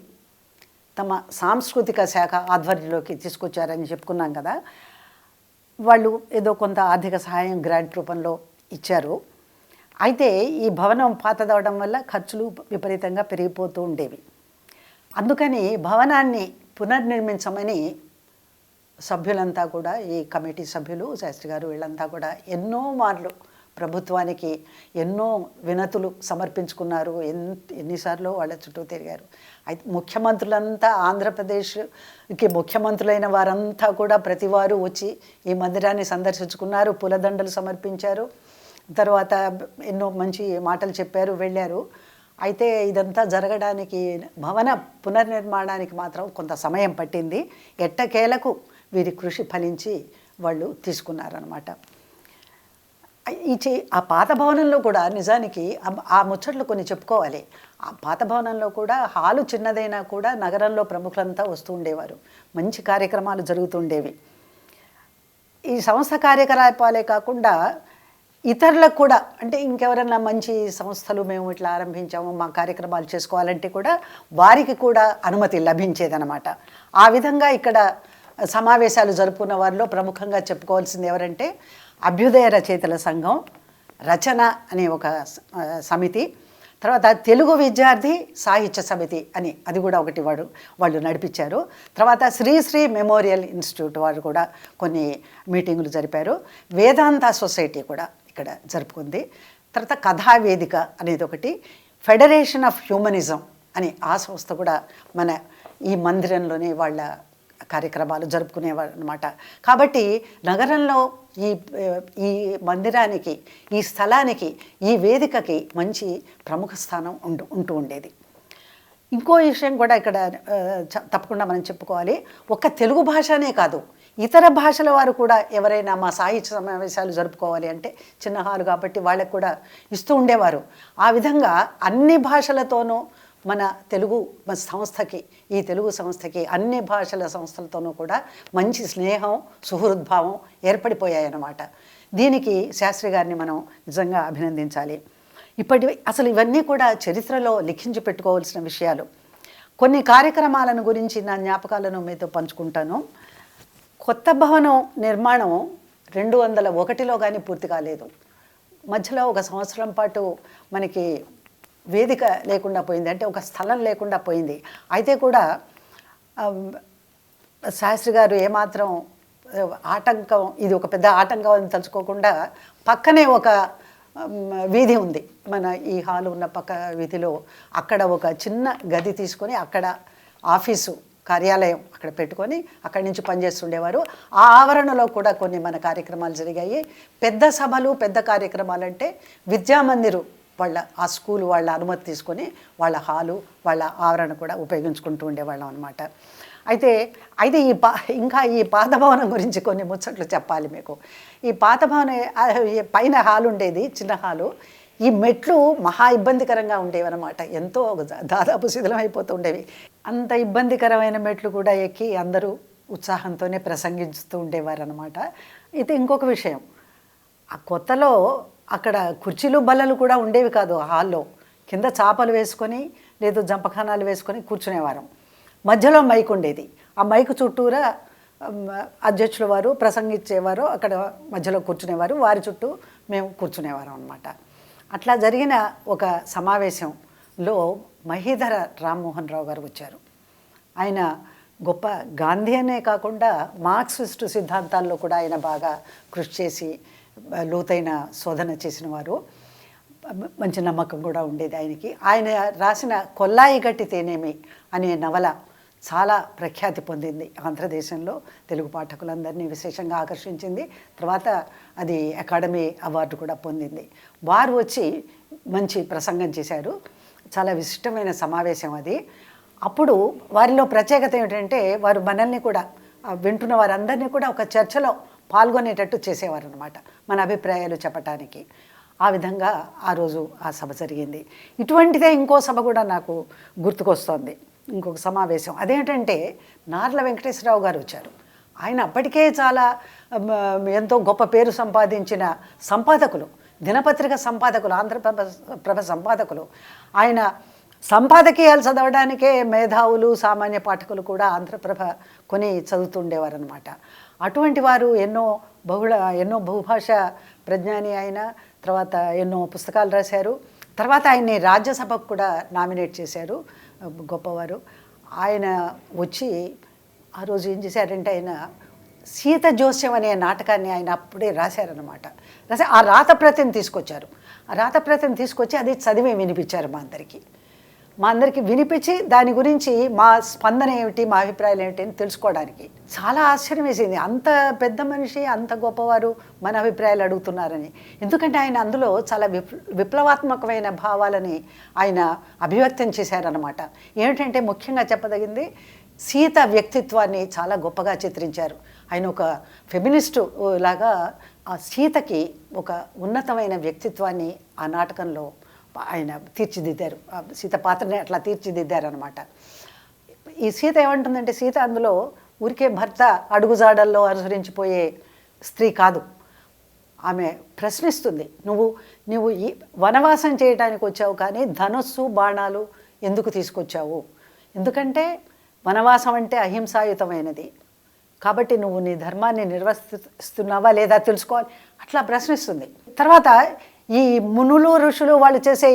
తమ సాంస్కృతిక శాఖ ఆధ్వర్యంలోకి తీసుకొచ్చారని చెప్పుకున్నాం కదా. వాళ్ళు ఏదో కొంత ఆర్థిక సహాయం గ్రాంట్ రూపంలో ఇచ్చారు. అయితే ఈ భవనం పాతదవడం వల్ల ఖర్చులు విపరీతంగా పెరిగిపోతూ ఉండేవి. అందుకని భవనాన్ని పునర్నిర్మించమని సభ్యులంతా కూడా, ఈ కమిటీ సభ్యులు, శాస్త్రి గారు వీళ్ళంతా కూడా ఎన్నో మార్లు ప్రభుత్వానికి ఎన్నో వినతులు సమర్పించుకున్నారు. ఎన్నిసార్లు వాళ్ళ చుట్టూ తిరిగారు. అయితే ముఖ్యమంత్రులంతా, ఆంధ్రప్రదేశ్కి ముఖ్యమంత్రులైన వారంతా కూడా ప్రతివారు వచ్చి ఈ మందిరాన్ని సందర్శించుకున్నారు, పూలదండలు సమర్పించారు, తర్వాత ఎన్నో మంచి మాటలు చెప్పారు, వెళ్ళారు. అయితే ఇదంతా జరగడానికి, భవన పునర్నిర్మాణానికి మాత్రం కొంత సమయం పట్టింది. ఎట్టకేలకు వీరి కృషి ఫలించి వాళ్ళు తీసుకున్నారనమాట. ఆ పాత భవనంలో కూడా నిజానికి ఆ ముచ్చట్లు కొన్ని చెప్పుకోవాలి. ఆ పాత భవనంలో కూడా హాలు చిన్నదైనా కూడా నగరంలో ప్రముఖులంతా వస్తూ ఉండేవారు, మంచి కార్యక్రమాలు జరుగుతుండేవి. ఈ సంస్థ కార్యకలాపాలే కాకుండా ఇతరులకు కూడా, అంటే ఇంకెవరన్నా మంచి సంస్థలు మేము ఇట్లా ఆరంభించాము, మా కార్యక్రమాలు చేసుకోవాలంటే కూడా వారికి కూడా అనుమతి లభించేదన్నమాట. ఆ విధంగా ఇక్కడ సమావేశాలు జరుపుకున్న వారిలో ప్రముఖంగా చెప్పుకోవాల్సింది ఎవరంటే అభ్యుదయ రచయితల సంఘం, రచన అనే ఒక సమితి, తర్వాత తెలుగు విద్యార్థి సాహిత్య సమితి అని అది కూడా ఒకటి వాళ్ళు నడిపించారు. తర్వాత శ్రీశ్రీ మెమోరియల్ ఇన్స్టిట్యూట్ వారు కూడా కొన్ని మీటింగులు జరిపారు. వేదాంత సొసైటీ కూడా ఇక్కడ జరుపుకుంది. తర్వాత కథావేదిక అనేది ఒకటి, ఫెడరేషన్ ఆఫ్ హ్యూమనిజం అని ఆ సంస్థ కూడా మన ఈ మందిరంలోనే వాళ్ళ కార్యక్రమాలు జరుపుకునేవారు అనమాట. కాబట్టి నగరంలో ఈ మందిరానికి, ఈ స్థలానికి, ఈ వేదికకి మంచి ప్రముఖ స్థానం ఉంటూ ఉండేది. ఇంకో విషయం కూడా ఇక్కడ తప్పకుండా మనం చెప్పుకోవాలి. ఒక్క తెలుగు భాషనే కాదు, ఇతర భాషల వారు కూడా ఎవరైనా మా సాహిత్య సమావేశాలు జరుపుకోవాలి అంటే, చిన్న హాలు కాబట్టి వాళ్ళకు కూడా ఇస్తూ ఉండేవారు. ఆ విధంగా అన్ని భాషలతోనూ మన సంస్థకి, ఈ తెలుగు సంస్థకి అన్ని భాషల సంస్థలతోనూ కూడా మంచి స్నేహం, సుహృద్భావం ఏర్పడిపోయాయన్నమాట. దీనికి శాస్త్రి గారిని మనం నిజంగా అభినందించాలి. అసలు ఇవన్నీ కూడా చరిత్రలో లిఖించి పెట్టుకోవాల్సిన విషయాలు. కొన్ని కార్యక్రమాలను గురించి నా జ్ఞాపకాలను మీతో పంచుకుంటాను. కొత్త భవనం నిర్మాణం 2001లో కానీ పూర్తి కాలేదు. మధ్యలో ఒక సంవత్సరం పాటు మనకి వేదిక లేకుండా పోయింది, అంటే ఒక స్థలం లేకుండా పోయింది. అయితే కూడా శాస్త్రి గారు ఏమాత్రం ఆటంకం, ఇది ఒక పెద్ద ఆటంకం అని తలుచుకోకుండా, పక్కనే ఒక వీధి ఉంది, మన ఈ హాలు ఉన్న పక్క వీధిలో, అక్కడ ఒక చిన్న గది తీసుకొని అక్కడ ఆఫీసు కార్యాలయం అక్కడ పెట్టుకొని అక్కడి నుంచి పనిచేస్తుండేవారు. ఆ ఆవరణలో కూడా కొన్ని మన కార్యక్రమాలు జరిగాయి. పెద్ద సభలు, పెద్ద కార్యక్రమాలు అంటే విద్యామందిరు ఆ స్కూల్ వాళ్ళ అనుమతి తీసుకొని వాళ్ళ హాలు, వాళ్ళ ఆవరణ కూడా ఉపయోగించుకుంటూ ఉండేవాళ్ళం అనమాట. అయితే ఇంకా ఈ పాత భవనం గురించి కొన్ని ముచ్చట్లు చెప్పాలి మీకు. ఈ పాత భవనం పైన హాలు ఉండేది, చిన్న హాలు. ఈ మెట్లు మహా ఇబ్బందికరంగా ఉండేవి అనమాట. ఎంతో దాదాపు శిథిలం అయిపోతూ ఉండేవి. అంత ఇబ్బందికరమైన మెట్లు కూడా ఎక్కి అందరూ ఉత్సాహంతోనే ప్రసంగిస్తూ ఉండేవారు అనమాట. అయితే ఇంకొక విషయం, ఆ కొత్తలో అక్కడ కుర్చీలు బల్లలు కూడా ఉండేవి కాదు. హాల్లో కింద చాపలు వేసుకొని, లేదు జంపఖానాలు వేసుకొని కూర్చునేవారం. మధ్యలో మైక్ ఉండేది. ఆ మైక్ చుట్టూరా అధ్యక్షుల వారు ప్రసంగించేవారు, అక్కడ మధ్యలో కూర్చునేవారు, వారి చుట్టూ మేము కూర్చునేవారం అనమాట. అట్లా జరిగిన ఒక సమావేశంలో మహీధర రామ్మోహన్ రావు గారు వచ్చారు. ఆయన గొప్ప గాంధీ అనే కాకుండా మార్క్సిస్టు సిద్ధాంతాల్లో కూడా ఆయన బాగా కృషి చేసి లోతైన శోధన చేసిన వారు. మంచి నమ్మకం కూడా ఉండేది ఆయనకి. ఆయన రాసిన కొల్లాయి గట్టి తేనేమి అనే నవల చాలా ప్రఖ్యాతి పొందింది ఆంధ్రదేశంలో. తెలుగు పాఠకులందరినీ విశేషంగా ఆకర్షించింది. తర్వాత అది అకాడమీ అవార్డు కూడా పొందింది. వారు వచ్చి మంచి ప్రసంగం చేశారు. చాలా విశిష్టమైన సమావేశం అది. అప్పుడు వారిలో ప్రత్యేకత ఏమిటంటే, వారు మనల్ని కూడా, వింటున్న వారందరినీ కూడా ఒక చర్చలో పాల్గొనేటట్టు చేసేవారు అనమాట, మన అభిప్రాయాలు చెప్పటానికి. ఆ విధంగా ఆ రోజు ఆ సభ జరిగింది. ఇటువంటిదే ఇంకో సభ కూడా నాకు గుర్తుకొస్తోంది, ఇంకొక సమావేశం. అదేంటంటే, నార్ల వెంకటేశ్వరరావు గారు వచ్చారు. ఆయన అప్పటికే చాలా ఎంతో గొప్ప పేరు సంపాదించిన సంపాదకులు, దినపత్రిక సంపాదకులు, ఆంధ్రప్రభ సంపాదకులు. ఆయన సంపాదకీయాలు చదవడానికే మేధావులు, సామాన్య పాఠకులు కూడా ఆంధ్రప్రభ కొని చదువుతుండేవారు అనమాట. అటువంటి వారు ఎన్నో బహుభాష ప్రజ్ఞాని ఆయన. తర్వాత ఎన్నో పుస్తకాలు రాశారు. తర్వాత ఆయన్ని రాజ్యసభకు కూడా నామినేట్ చేశారు, గొప్పవారు. ఆయన వచ్చి ఆ రోజు ఏం చేశారంటే, ఆయన సీత జోస్యం అనే నాటకాన్ని ఆయన అప్పుడే రాశారనమాట. రాసి ఆ రాతప్రతిని తీసుకొచ్చారు. ఆ రాతప్రతిని తీసుకొచ్చి అది చదివి వినిపించారు మా అందరికీ వినిపించి దాని గురించి మా స్పందన ఏమిటి, మా అభిప్రాయాలు ఏమిటి అని తెలుసుకోవడానికి చాలా ఆశ్చర్యం వేసింది. అంత పెద్ద మనిషి, అంత గొప్పవారు మన అభిప్రాయాలు అడుగుతున్నారని. ఎందుకంటే ఆయన అందులో చాలా విప్లవాత్మకమైన భావాలని ఆయన అభివ్యక్తం చేశారనమాట. ఏమిటంటే ముఖ్యంగా చెప్పదగింది సీత వ్యక్తిత్వాన్ని చాలా గొప్పగా చిత్రించారు. ఆయన ఒక ఫెమినిస్టు లాగా ఆ సీతకి ఒక ఉన్నతమైన వ్యక్తిత్వాన్ని ఆ నాటకంలో ఆయన తీర్చిదిద్దారు. సీత పాత్రని అట్లా తీర్చిదిద్దారనమాట. ఈ సీత ఏమంటుందంటే, సీత అందులో ఊరికే భర్త అడుగుజాడల్లో అనుసరించిపోయే స్త్రీ కాదు. ఆమె ప్రశ్నిస్తుంది, నువ్వు ఈ వనవాసం చేయడానికి వచ్చావు, కానీ ధనుస్సు బాణాలు ఎందుకు తీసుకొచ్చావు? ఎందుకంటే వనవాసం అంటే అహింసాయుతమైనది, కాబట్టి నువ్వు నీ ధర్మాన్ని నిర్వర్తిస్తున్నావా లేదా తెలుసుకోవాలి, అట్లా ప్రశ్నిస్తుంది. తర్వాత ఈ మునులు ఋషులు వాళ్ళు చేసే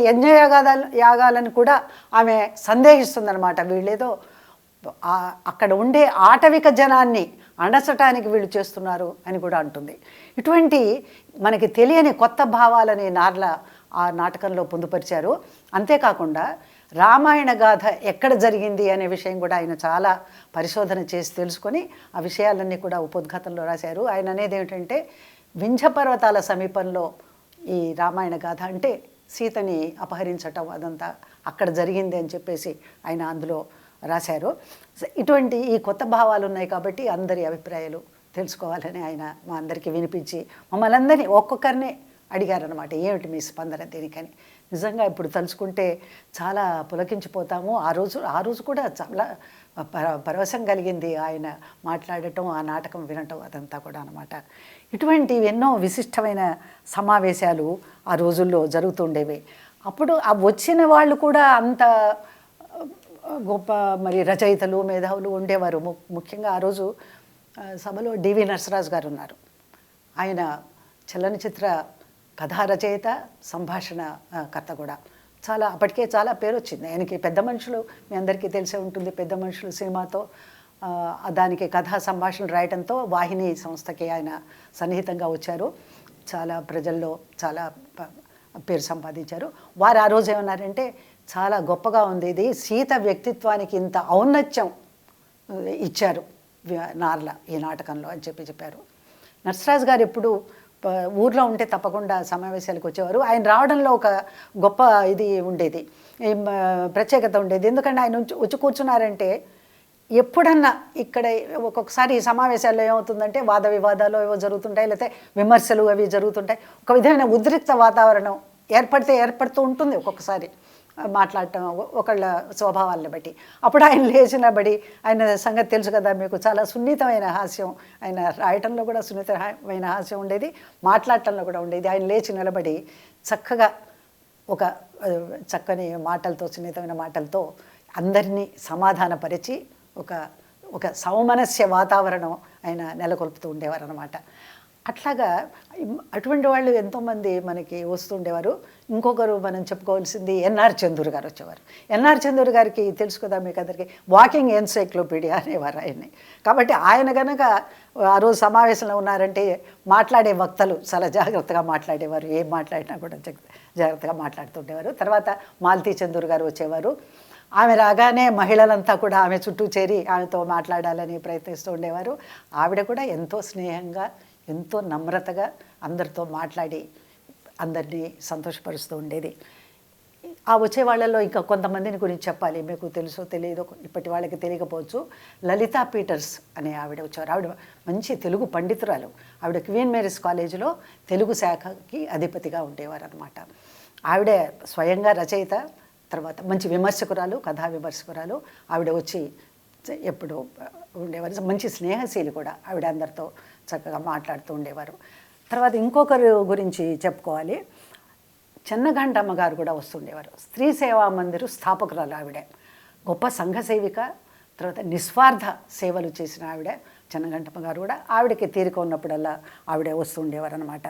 యాగాలను కూడా ఆమె సందేహిస్తుందన్నమాట. వీళ్ళేదో అక్కడ ఉండే ఆటవిక జనాన్ని అణచటానికి వీళ్ళు చేస్తున్నారు అని కూడా అంటుంది. ఇటువంటి మనకి తెలియని కొత్త భావాలని నార్ల ఆ నాటకంలో పొందుపరిచారు. అంతేకాకుండా రామాయణ గాథ ఎక్కడ జరిగింది అనే విషయం కూడా ఆయన చాలా పరిశోధన చేసి తెలుసుకొని ఆ విషయాలన్నీ కూడా ఉపోద్ఘాతంలో రాశారు. ఆయన అనేది ఏమిటంటే, వింధ్య పర్వతాల సమీపంలో ఈ రామాయణ గాథ అంటే సీతని అపహరించటం అదంతా అక్కడ జరిగింది అని చెప్పేసి ఆయన అందులో రాశారు. ఇటువంటి ఈ కొత్త భావాలు ఉన్నాయి కాబట్టి అందరి అభిప్రాయాలు తెలుసుకోవాలని ఆయన మా అందరికీ వినిపించి మమ్మల్ని అందరినీ ఒక్కొక్కరినే అడిగారనమాట, ఏమిటి మీ స్పందన దీనికని. నిజంగా ఇప్పుడు తలుచుకుంటే చాలా పులకించిపోతాము. ఆ రోజు కూడా చాలా పరవశం కలిగింది ఆయన మాట్లాడటం, ఆ నాటకం వినటం అదంతా కూడా అనమాట. ఇటువంటి ఎన్నో విశిష్టమైన సమావేశాలు ఆ రోజుల్లో జరుగుతుండేవి. అప్పుడు ఆ వచ్చిన వాళ్ళు కూడా అంత గొప్ప మరి రచయితలు, మేధావులు ఉండేవారు. ముఖ్యంగా ఆ రోజు సభలో డివి నరసరాజు గారు ఉన్నారు. ఆయన చలనచిత్ర కథా రచయిత, సంభాషణ కర్త కూడా. అప్పటికే చాలా పేరు వచ్చింది ఆయనకి. పెద్ద మనుషులు మీ అందరికీ తెలిసే ఉంటుంది. పెద్ద మనుషులు సినిమాతో దానికి కథా సంభాషణలు రాయడంతో వాహిని సంస్థకి ఆయన సన్నిహితంగా వచ్చారు. చాలా ప్రజల్లో చాలా పేరు సంపాదించారు. వారు ఆ రోజు ఏమన్నారంటే, చాలా గొప్పగా ఉంది ఇది, సీత వ్యక్తిత్వానికి ఇంత ఔన్నత్యం ఇచ్చారు నార్ల ఈ నాటకంలో అని చెప్పారు. నరసరాజు గారు ఎప్పుడు ఊర్లో ఉంటే తప్పకుండా సమావేశాలకు వచ్చేవారు. ఆయన రావడంలో ఒక గొప్ప ఇది ఉండేది, ప్రత్యేకత ఉండేది. ఎందుకంటే ఆయన వచ్చి కూర్చున్నారంటే ఎప్పుడన్నా ఇక్కడ ఒక్కొక్కసారి ఈ సమావేశాల్లో ఏమవుతుందంటే వాద వివాదాలు ఏవో జరుగుతుంటాయి, లేకపోతే విమర్శలు అవి జరుగుతుంటాయి. ఒక విధమైన ఉద్రిక్త వాతావరణం ఏర్పడుతూ ఉంటుంది ఒక్కొక్కసారి మాట్లాడటం ఒకళ్ళ స్వభావాలను బట్టి. అప్పుడు ఆయన లేచి నిలబడి, ఆయన సంగతి తెలుసు కదా మీకు, చాలా సున్నితమైన హాస్యం, ఆయన రాయటంలో కూడా సున్నితమైన హాస్యం ఉండేది, మాట్లాడటంలో కూడా ఉండేది. ఆయన లేచి నిలబడి చక్కగా ఒక చక్కని మాటలతో, సున్నితమైన మాటలతో అందరినీ సమాధానపరిచి ఒక సౌమనస్య వాతావరణం ఆయన నెలకొల్పుతూ ఉండేవారు అన్నమాట. అట్లాగా అటువంటి వాళ్ళు ఎంతోమంది మనకి వస్తుండేవారు. ఇంకొకరు మనం చెప్పుకోవాల్సింది ఎన్ఆర్ చందూర్ గారు వచ్చేవారు. ఎన్ఆర్ చందూర్ గారికి తెలుసు కదా మీకు అందరికీ, వాకింగ్ ఎన్సైక్లోపీడియా అనేవారు ఆయన్ని. కాబట్టి ఆయన కనుక ఆ రోజు సమావేశంలో ఉన్నారంటే మాట్లాడే వక్తలు చాలా జాగ్రత్తగా మాట్లాడేవారు. ఏం మాట్లాడినా కూడా జాగ్రత్తగా మాట్లాడుతుండేవారు. తర్వాత మాలతీ చందూర్ గారు వచ్చేవారు. ఆమె రాగానే మహిళలంతా కూడా ఆమె చుట్టూ చేరి ఆమెతో మాట్లాడాలని ప్రయత్నిస్తూ ఉండేవారు. ఆవిడ కూడా ఎంతో స్నేహంగా, ఎంతో నమ్రతగా అందరితో మాట్లాడి అందరినీ సంతోషపరుస్తూ ఉండేది. ఆ వచ్చే వాళ్ళల్లో ఇంకా కొంతమందిని గురించి చెప్పాలి. మీకు తెలుసో తెలియదో, ఇప్పటి వాళ్ళకి తెలియకపోవచ్చు. లలితా పీటర్స్ అనే ఆవిడ వచ్చారు. ఆవిడ మంచి తెలుగు పండితురాలు. ఆవిడ క్వీన్ మేరీస్ కాలేజీలో తెలుగు శాఖకి అధిపతిగా ఉండేవారు అనమాట. ఆవిడే స్వయంగా రచయిత, తర్వాత మంచి విమర్శకురాలు, కథా విమర్శకురాలు. ఆవిడ వచ్చి ఎప్పుడు ఉండేవారు. మంచి స్నేహశీలి కూడా. ఆవిడ అందరితో చక్కగా మాట్లాడుతూ ఉండేవారు. తర్వాత ఇంకొకరు గురించి చెప్పుకోవాలి, చెన్నఘంటమ్మ గారు కూడా వస్తుండేవారు. స్త్రీ సేవా మందిరు స్థాపకురాలు ఆవిడ. గొప్ప సంఘ సేవిక, తర్వాత నిస్వార్థ సేవలు చేసిన ఆవిడ చెన్నఘంటమ్మ గారు కూడా. ఆవిడకి తీరిక ఉన్నప్పుడల్లా ఆవిడ వస్తుండేవారు అనమాట.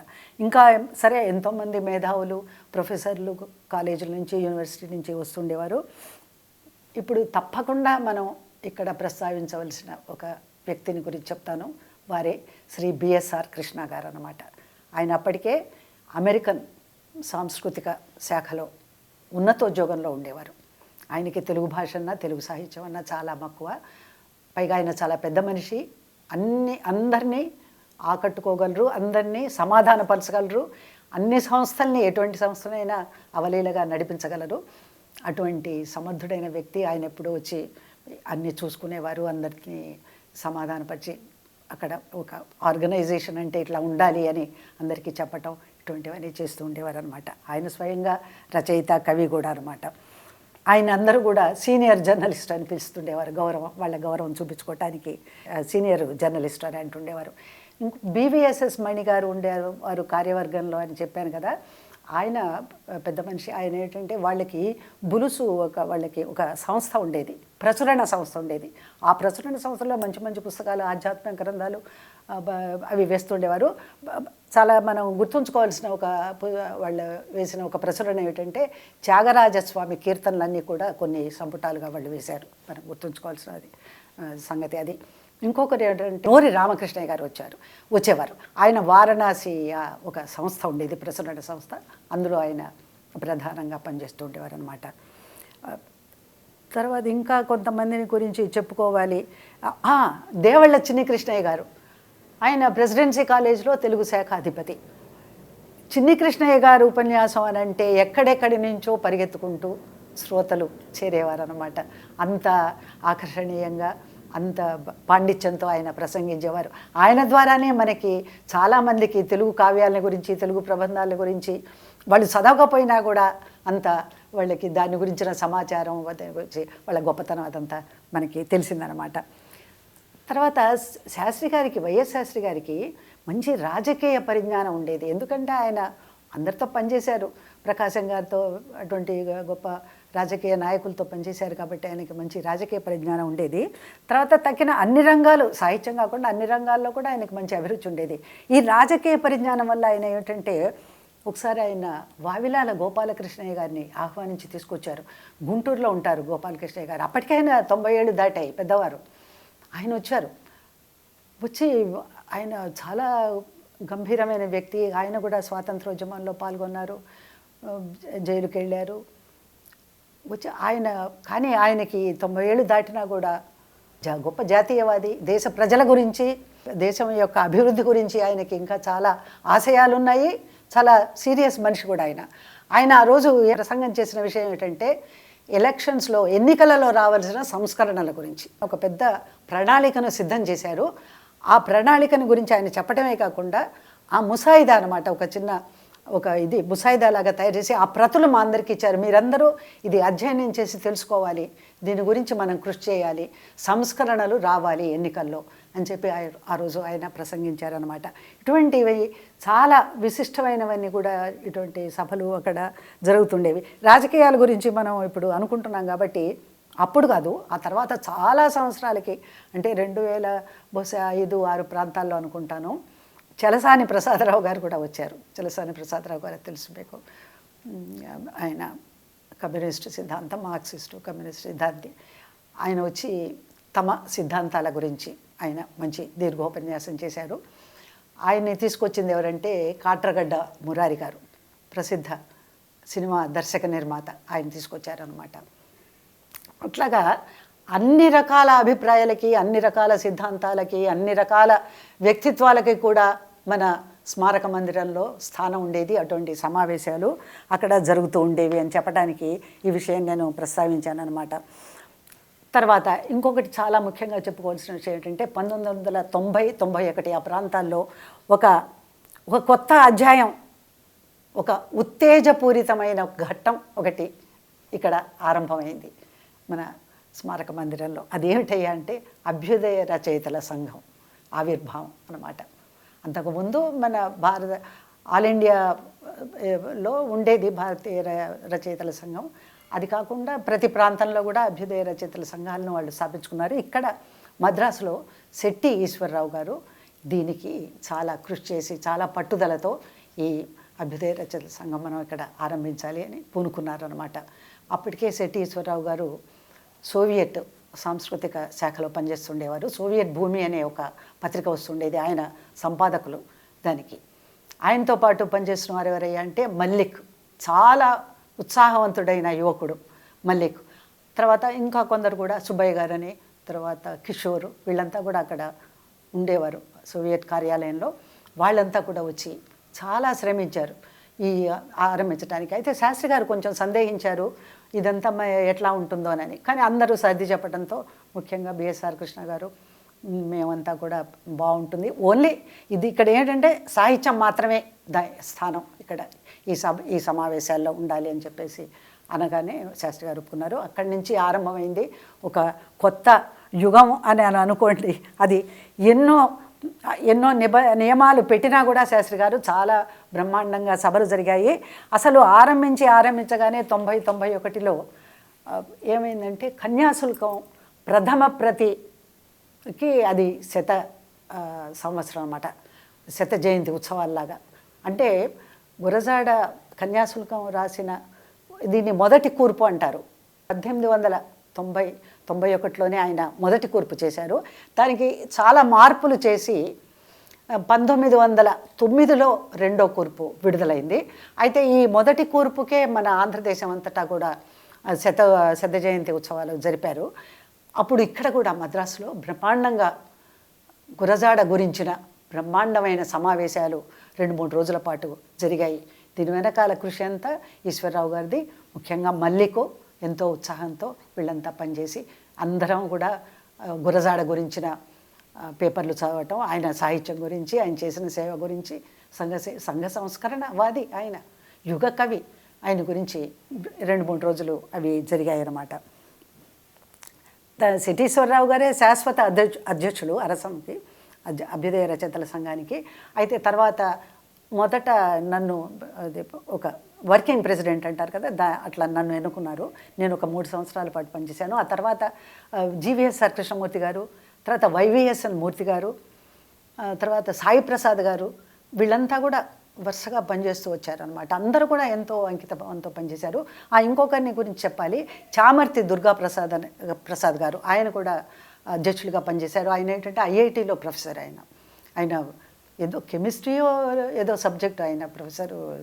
ఇంకా సరే ఎంతోమంది మేధావులు, ప్రొఫెసర్లు కాలేజీల నుంచి, యూనివర్సిటీ నుంచి వస్తుండేవారు. ఇప్పుడు తప్పకుండా మనం ఇక్కడ ప్రస్తావించవలసిన ఒక వ్యక్తిని గురించి చెప్తాను. వారే శ్రీ బిఎస్ఆర్ కృష్ణ గారు అన్నమాట. ఆయన అప్పటికే అమెరికన్ సాంస్కృతిక శాఖలో ఉన్నతోద్యోగంలో ఉండేవారు. ఆయనకి తెలుగు భాష అన్నా తెలుగు సాహిత్యం అన్నా చాలా మక్కువ. పైగా ఆయన చాలా పెద్ద మనిషి, అందరినీ ఆకట్టుకోగలరు, అందరినీ సమాధానపరచగలరు, అన్ని సంస్థల్ని ఎటువంటి సంస్థనైనా అవలీలగా నడిపించగలరు. అటువంటి సమర్థుడైన వ్యక్తి. ఆయన ఎప్పుడూ వచ్చి అన్నీ చూసుకునేవారు, అందరికీ సమాధానపరిచి అక్కడ ఒక ఆర్గనైజేషన్ అంటే ఇట్లా ఉండాలి అని అందరికీ చెప్పటం, ఇటువంటివన్నీ చేస్తూ ఉండేవారు అనమాట. ఆయన స్వయంగా రచయిత, కవి కూడా అనమాట. ఆయన అందరూ కూడా సీనియర్ జర్నలిస్ట్ అని పిలుస్తుండేవారు. వాళ్ళ గౌరవం చూపించుకోవటానికి సీనియర్ జర్నలిస్ట్ అని అంటుండేవారు. ఇంకో బివిఎస్ఎస్ మణి గారు ఉండేవారు కార్యవర్గంలో అని చెప్పాను కదా. ఆయన పెద్ద మనిషి. ఆయన ఏంటంటే వాళ్ళకి వాళ్ళకి ఒక సంస్థ ఉండేది, ప్రచురణ సంస్థ ఉండేది. ఆ ప్రచురణ సంస్థలో మంచి మంచి పుస్తకాలు, ఆధ్యాత్మిక గ్రంథాలు అవి వేస్తుండేవారు. చాలా మనం గుర్తుంచుకోవాల్సిన వాళ్ళు వేసిన ఒక ప్రచురణ ఏమిటంటే త్యాగరాజస్వామి కీర్తనలన్నీ కూడా కొన్ని సంపుటాలుగా వాళ్ళు వేశారు. మనం గుర్తుంచుకోవాల్సిన సంగతి అది. ఇంకొకటి ఏంటంటే నోరి రామకృష్ణయ్య గారు వచ్చేవారు. ఆయన వారణాసి ఒక సంస్థ ఉండేది, ప్రచురణ సంస్థ. అందులో ఆయన ప్రధానంగా పనిచేస్తూ ఉండేవారు అనమాట. తర్వాత ఇంకా కొంతమందిని గురించి చెప్పుకోవాలి. దేవళ్ళ చిన్ని కృష్ణయ్య గారు, ఆయన ప్రెసిడెన్సీ కాలేజీలో తెలుగు శాఖ అధిపతి. చిన్ని కృష్ణయ్య గారు ఉపన్యాసం అని అంటే ఎక్కడెక్కడి నుంచో పరిగెత్తుకుంటూ శ్రోతలు చేరేవారనమాట. అంత ఆకర్షణీయంగా, అంత పాండిత్యంతో ఆయన ప్రసంగించేవారు. ఆయన ద్వారానే మనకి చాలామందికి తెలుగు కావ్యాల గురించి, తెలుగు ప్రబంధాల గురించి వాళ్ళు చదవకపోయినా కూడా అంత వాళ్ళకి దాని గురించిన సమాచారం గురించి, వాళ్ళ గొప్పతనం అదంతా మనకి తెలిసిందనమాట. తర్వాత శాస్త్రి గారికి, వైఎస్ శాస్త్రి గారికి మంచి రాజకీయ పరిజ్ఞానం ఉండేది. ఎందుకంటే ఆయన అందరితో పనిచేశారు, ప్రకాశం గారితో, అటువంటి గొప్ప రాజకీయ నాయకులతో పనిచేశారు కాబట్టి ఆయనకి మంచి రాజకీయ పరిజ్ఞానం ఉండేది. తర్వాత తక్కిన అన్ని రంగాలు, సాహిత్యం కాకుండా అన్ని రంగాల్లో కూడా ఆయనకి మంచి అభిరుచి ఉండేది. ఈ రాజకీయ పరిజ్ఞానం వల్ల ఆయన ఏమిటంటే ఒకసారి ఆయన వావిలాల గోపాలకృష్ణయ్య గారిని ఆహ్వానించి తీసుకొచ్చారు. గుంటూరులో ఉంటారు గోపాలకృష్ణయ్య గారు. అప్పటికైనా 90 ఏళ్ళు దాటాయి, పెద్దవారు. ఆయన వచ్చి ఆయన చాలా గంభీరమైన వ్యక్తి. ఆయన కూడా స్వాతంత్రోద్యమంలో పాల్గొన్నారు, జైలుకి వెళ్ళారు. కానీ ఆయనకి 90 ఏళ్ళు దాటినా కూడా గొప్ప జాతీయవాది. దేశ ప్రజల గురించి, దేశం యొక్క అభివృద్ధి గురించి ఆయనకి ఇంకా చాలా ఆశయాలు ఉన్నాయి. చాలా సీరియస్ మనిషి కూడా ఆయన ఆ రోజు ప్రసంగం చేసిన విషయం ఏంటంటే ఎలక్షన్స్లో, ఎన్నికలలో రావాల్సిన సంస్కరణల గురించి ఒక పెద్ద ప్రణాళికను సిద్ధం చేశారు. ఆ ప్రణాళికను గురించి ఆయన చెప్పడమే కాకుండా ఆ ముసాయిదా అనమాట, ఇది ముసాయిదా లాగా తయారు చేసి ఆ ప్రతులు మా అందరికీ ఇచ్చారు. మీరందరూ ఇది అధ్యయనం చేసి తెలుసుకోవాలి, దీని గురించి మనం కృషి చేయాలి, సంస్కరణలు రావాలి ఎన్నికల్లో అని చెప్పి ఆ రోజు ఆయన ప్రసంగించారనమాట. ఇటువంటివి చాలా విశిష్టమైనవన్నీ కూడా ఇటువంటి సభలు అక్కడ జరుగుతుండేవి. రాజకీయాల గురించి మనం ఇప్పుడు అనుకుంటున్నాం కాబట్టి అప్పుడు కాదు, ఆ తర్వాత చాలా సంవత్సరాలకి, అంటే 2005-6 ప్రాంతాల్లో అనుకుంటాను, చలసాని ప్రసాదరావు గారు కూడా వచ్చారు. చలసాని ప్రసాదరావు గారు తెలుసు మీకు. ఆయన కమ్యూనిస్టు సిద్ధాంతం, మార్క్సిస్టు కమ్యూనిస్ట్ సిద్ధాంతి. ఆయన వచ్చి తమ సిద్ధాంతాల గురించి ఆయన మంచి దీర్ఘోపన్యాసం చేశారు. ఆయన్ని తీసుకొచ్చింది ఎవరంటే కాట్రగడ్డ మురారి గారు, ప్రసిద్ధ సినిమా దర్శక నిర్మాత. ఆయన తీసుకొచ్చారనమాట. అట్లాగా అన్ని రకాల అభిప్రాయాలకి, అన్ని రకాల సిద్ధాంతాలకి, అన్ని రకాల వ్యక్తిత్వాలకి కూడా మన స్మారక మందిరంలో స్థానం ఉండేది. అటువంటి సమావేశాలు అక్కడ జరుగుతూ ఉండేవి అని చెప్పడానికి ఈ విషయం నేను ప్రస్తావించాను అనమాట. తర్వాత ఇంకొకటి చాలా ముఖ్యంగా చెప్పుకోవాల్సిన విషయం ఏంటంటే 1990-91 ఆ ప్రాంతాల్లో ఒక కొత్త అధ్యాయం, ఒక ఉత్తేజపూరితమైన ఘట్టం ఒకటి ఇక్కడ ఆరంభమైంది మన స్మారక మందిరంలో. అదేమిటయ్యా అంటే అభ్యుదయ రచయితల సంఘం ఆవిర్భావం అన్నమాట. అంతకుముందు మన ఆల్ ఇండియాలో ఉండేది భారతీయ రచయితల సంఘం. అది కాకుండా ప్రతి ప్రాంతంలో కూడా అభ్యుదయ రచయితల సంఘాలను వాళ్ళు స్థాపించుకున్నారు. ఇక్కడ మద్రాసులో శెట్టి ఈశ్వరరావు గారు దీనికి చాలా కృషి చేసి, చాలా పట్టుదలతో ఈ అభ్యుదయ రచయితల సంఘం మనం ఇక్కడ ఆరంభించాలి అని పూనుకున్నారు అనమాట. అప్పటికే శెట్టి ఈశ్వరరావు గారు సోవియట్ సాంస్కృతిక శాఖలో పనిచేస్తుండేవారు. సోవియట్ భూమి అనే ఒక పత్రిక వస్తుండేది, ఆయన సంపాదకులు దానికి. ఆయనతో పాటు పనిచేస్తున్న వారు ఎవరయ్యా అంటే మల్లిక్, చాలా ఉత్సాహవంతుడైన యువకుడు మల్లిక్. తర్వాత ఇంకా కొందరు కూడా సుబ్బయ్య గారని, తర్వాత కిషోర్, వీళ్ళంతా కూడా అక్కడ ఉండేవారు సోవియట్ కార్యాలయంలో. వాళ్ళంతా కూడా వచ్చి చాలా శ్రమించారు ఈ ఆరంభించడానికి. అయితే శాస్త్రి గారు కొంచెం సందేహించారు ఇదంతా ఎట్లా ఉంటుందోనని. కానీ అందరూ సర్ది చెప్పడంతో, ముఖ్యంగా బిఎస్ఆర్ కృష్ణ గారు, మేమంతా కూడా బాగుంటుంది, ఓన్లీ ఇది ఇక్కడ ఏంటంటే సాహిత్యం మాత్రమే స్థానం ఇక్కడ ఈ సమావేశాల్లో ఉండాలి అని చెప్పేసి అనగానే శాస్త్రి గారు ఒప్పుకున్నారు. అక్కడి నుంచి ఆరంభమైంది ఒక కొత్త యుగం అని అనుకోండి. అది ఎన్నో నియమాలు పెట్టినా కూడా శాస్త్రి గారు చాలా బ్రహ్మాండంగా సభలు జరిగాయి. అసలు ఆరంభించగానే 91లో ఏమైందంటే కన్యాశుల్కం ప్రథమ ప్రతికి అది సంవత్సరం అన్నమాట, శత జయంతి ఉత్సవాల్లాగా. అంటే గురజాడ కన్యాశుల్కం రాసిన దీన్ని మొదటి కూర్పు అంటారు. 1891లోనే ఆయన మొదటి కూర్పు చేశారు. దానికి చాలా మార్పులు చేసి 1909లో రెండో కూర్పు విడుదలైంది. అయితే ఈ మొదటి కూర్పుకే మన ఆంధ్రదేశం అంతటా కూడా శత జయంతి ఉత్సవాలు జరిపారు. అప్పుడు ఇక్కడ కూడా మద్రాసులో బ్రహ్మాండంగా గురజాడ గురించిన బ్రహ్మాండమైన సమావేశాలు 2-3 రోజుల పాటు జరిగాయి. దీని వెనకాల కృషి అంతా ఈశ్వరరావు గారిది, ముఖ్యంగా మల్లికు ఎంతో ఉత్సాహంతో వీళ్ళంతా పనిచేసి అందరం కూడా గురజాడ గురించిన పేపర్లు చదవటం, ఆయన సాహిత్యం గురించి, ఆయన చేసిన సేవ గురించి, సంఘ సంస్కరణవాది, ఆయన యుగ కవి, ఆయన గురించి 2-3 రోజులు అవి జరిగాయి అన్నమాట. సిటీశ్వరరావు గారే శాశ్వత అధ్యక్షులు అరసంకి, అభ్యుదయ రచయితల సంఘానికి. అయితే తర్వాత మొదట నన్ను ఒక వర్కింగ్ ప్రెసిడెంట్ అంటారు కదా, అట్లా నన్ను ఎన్నుకున్నారు. నేను ఒక 3 సంవత్సరాల పాటు పనిచేశాను. ఆ తర్వాత జీవీఎస్ఆర్ కృష్ణమూర్తి గారు, తర్వాత వైవిఎస్ఎన్ మూర్తి గారు, తర్వాత సాయి ప్రసాద్ గారు, వీళ్ళంతా కూడా వరుసగా పనిచేస్తూ వచ్చారనమాట. అందరూ కూడా ఎంతో అంకితభావంతో పనిచేశారు. ఇంకొకరిని గురించి చెప్పాలి, చామర్తి దుర్గా ప్రసాద్ గారు, ఆయన కూడా అధ్యక్షులుగా పనిచేశారు. ఆయన ఏంటంటే ఐఐటిలో ప్రొఫెసర్. ఆయన ఏదో కెమిస్ట్రీయో ఏదో సబ్జెక్ట్, ఆయన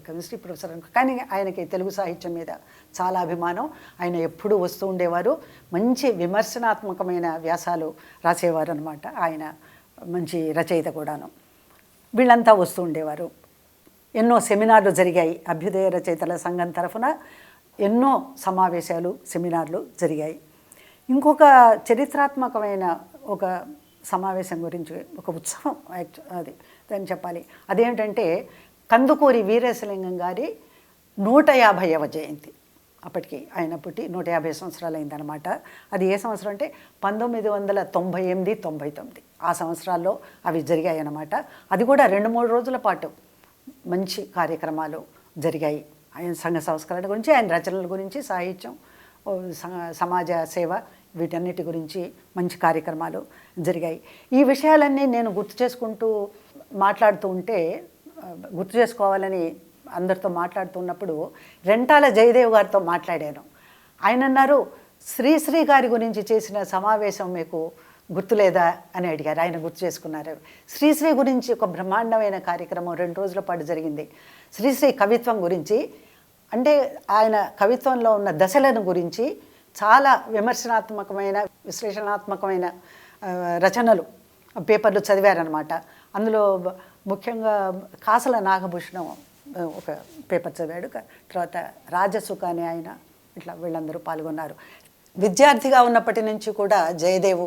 కెమిస్ట్రీ ప్రొఫెసర్. కానీ ఆయనకి తెలుగు సాహిత్యం మీద చాలా అభిమానం. ఆయన ఎప్పుడూ వస్తూ ఉండేవారు. మంచి విమర్శనాత్మకమైన వ్యాసాలు రాసేవారు అనమాట. ఆయన మంచి రచయిత కూడాను. వీళ్ళంతా వస్తూ ఉండేవారు. ఎన్నో సెమినార్లు జరిగాయి. అభ్యుదయ రచయితల సంఘం తరఫున ఎన్నో సమావేశాలు, సెమినార్లు జరిగాయి. ఇంకొక చరిత్రాత్మకమైన ఒక సమావేశం గురించి, ఒక ఉత్సవం అది అని చెప్పాలి. అదేమిటంటే కందుకూరి వీరేశలింగం గారి 150వ జయంతి. అప్పటికి ఆయన పుట్టి 150 సంవత్సరాలు అయిందనమాట. అది ఏ సంవత్సరం అంటే 1998, 99 ఆ సంవత్సరాల్లో అవి జరిగాయి అన్నమాట. అది కూడా 2-3 రోజుల పాటు మంచి కార్యక్రమాలు జరిగాయి. ఆయన సంఘ సంస్కరణ గురించి, ఆయన రచనల గురించి, సాహిత్యం, సమాజ సేవ, వీటన్నిటి గురించి మంచి కార్యక్రమాలు జరిగాయి. ఈ విషయాలన్నీ నేను గుర్తు చేసుకోవాలని అందరితో మాట్లాడుతున్నప్పుడు రెంటాల జయదేవ్ గారితో మాట్లాడాను. ఆయన అన్నారు, శ్రీశ్రీ గారి గురించి చేసిన సమావేశం మీకు గుర్తులేదా అని అడిగారు. ఆయన గుర్తు చేసుకున్నారు. శ్రీశ్రీ గురించి ఒక బ్రహ్మాండమైన కార్యక్రమం 2 రోజుల పాటు జరిగింది. శ్రీశ్రీ కవిత్వం గురించి, అంటే ఆయన కవిత్వంలో ఉన్న దశలను గురించి చాలా విమర్శనాత్మకమైన, విశ్లేషణాత్మకమైన రచనలు, పేపర్లు చదివారనమాట. అందులో ముఖ్యంగా కాసల నాగభూషణం ఒక పేపర్ చదివాడు. తర్వాత రాజసుఖ అనే ఆయన, ఇట్లా వీళ్ళందరూ పాల్గొన్నారు. విద్యార్థిగా ఉన్నప్పటి నుంచి కూడా జయదేవు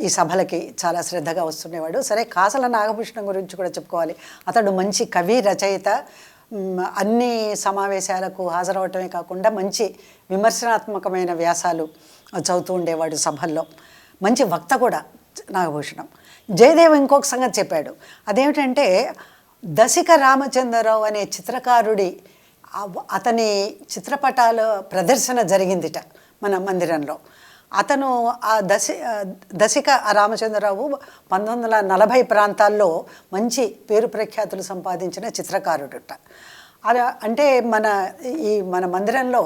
ఈ సభలకి చాలా శ్రద్ధగా వస్తుండేవాడు. సరే, కాసల నాగభూషణం గురించి కూడా చెప్పుకోవాలి. అతడు మంచి కవి, రచయిత. అన్ని సమావేశాలకు హాజరవటమే కాకుండా మంచి విమర్శనాత్మకమైన వ్యాసాలు చదువుతూ ఉండేవాడు సభల్లో. మంచి వక్త కూడా నాగభూషణం. జయదేవ్ ఇంకొక సంగతి చెప్పాడు. అదేమిటంటే దశిక రామచంద్రరావు అనే చిత్రకారుడి అతని చిత్రపటాల ప్రదర్శన జరిగిందిట మన మందిరంలో. అతను ఆ దశిక రామచంద్రరావు 1940 ప్రాంతాల్లో మంచి పేరు ప్రఖ్యాతులు సంపాదించిన చిత్రకారుడుట. అంటే మన మందిరంలో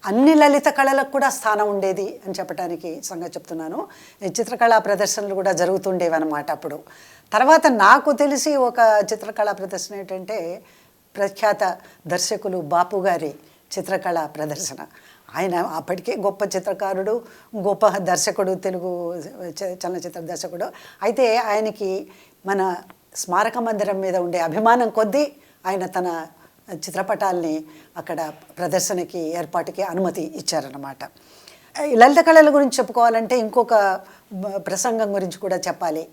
అన్ని లలిత కళలకు కూడా స్థానం ఉండేది అని చెప్పడానికి సంగతి చెప్తున్నాను. ఈ చిత్రకళా ప్రదర్శనలు కూడా జరుగుతుండేవి అన్నమాట అప్పుడు. తర్వాత నాకు తెలిసి ఒక చిత్రకళా ప్రదర్శన ఏంటంటే ప్రఖ్యాత దర్శకులు బాపు గారి చిత్రకళా ప్రదర్శన. ఆయన అప్పటికే గొప్ప చిత్రకారుడు, గొప్ప దర్శకుడు, తెలుగు చలనచిత్ర దర్శకుడు. అయితే ఆయనకి మన స్మారక మందిరం మీద ఉండే అభిమానం కొద్దీ ఆయన తన చిత్రపటాల్ని అక్కడ ప్రదర్శనకి ఏర్పాటుకి అనుమతి ఇచ్చారన్నమాట. ఈ లలిత కళల గురించి చెప్పుకోవాలంటే ఇంకొక ప్రసంగం గురించి కూడా చెప్పాలి.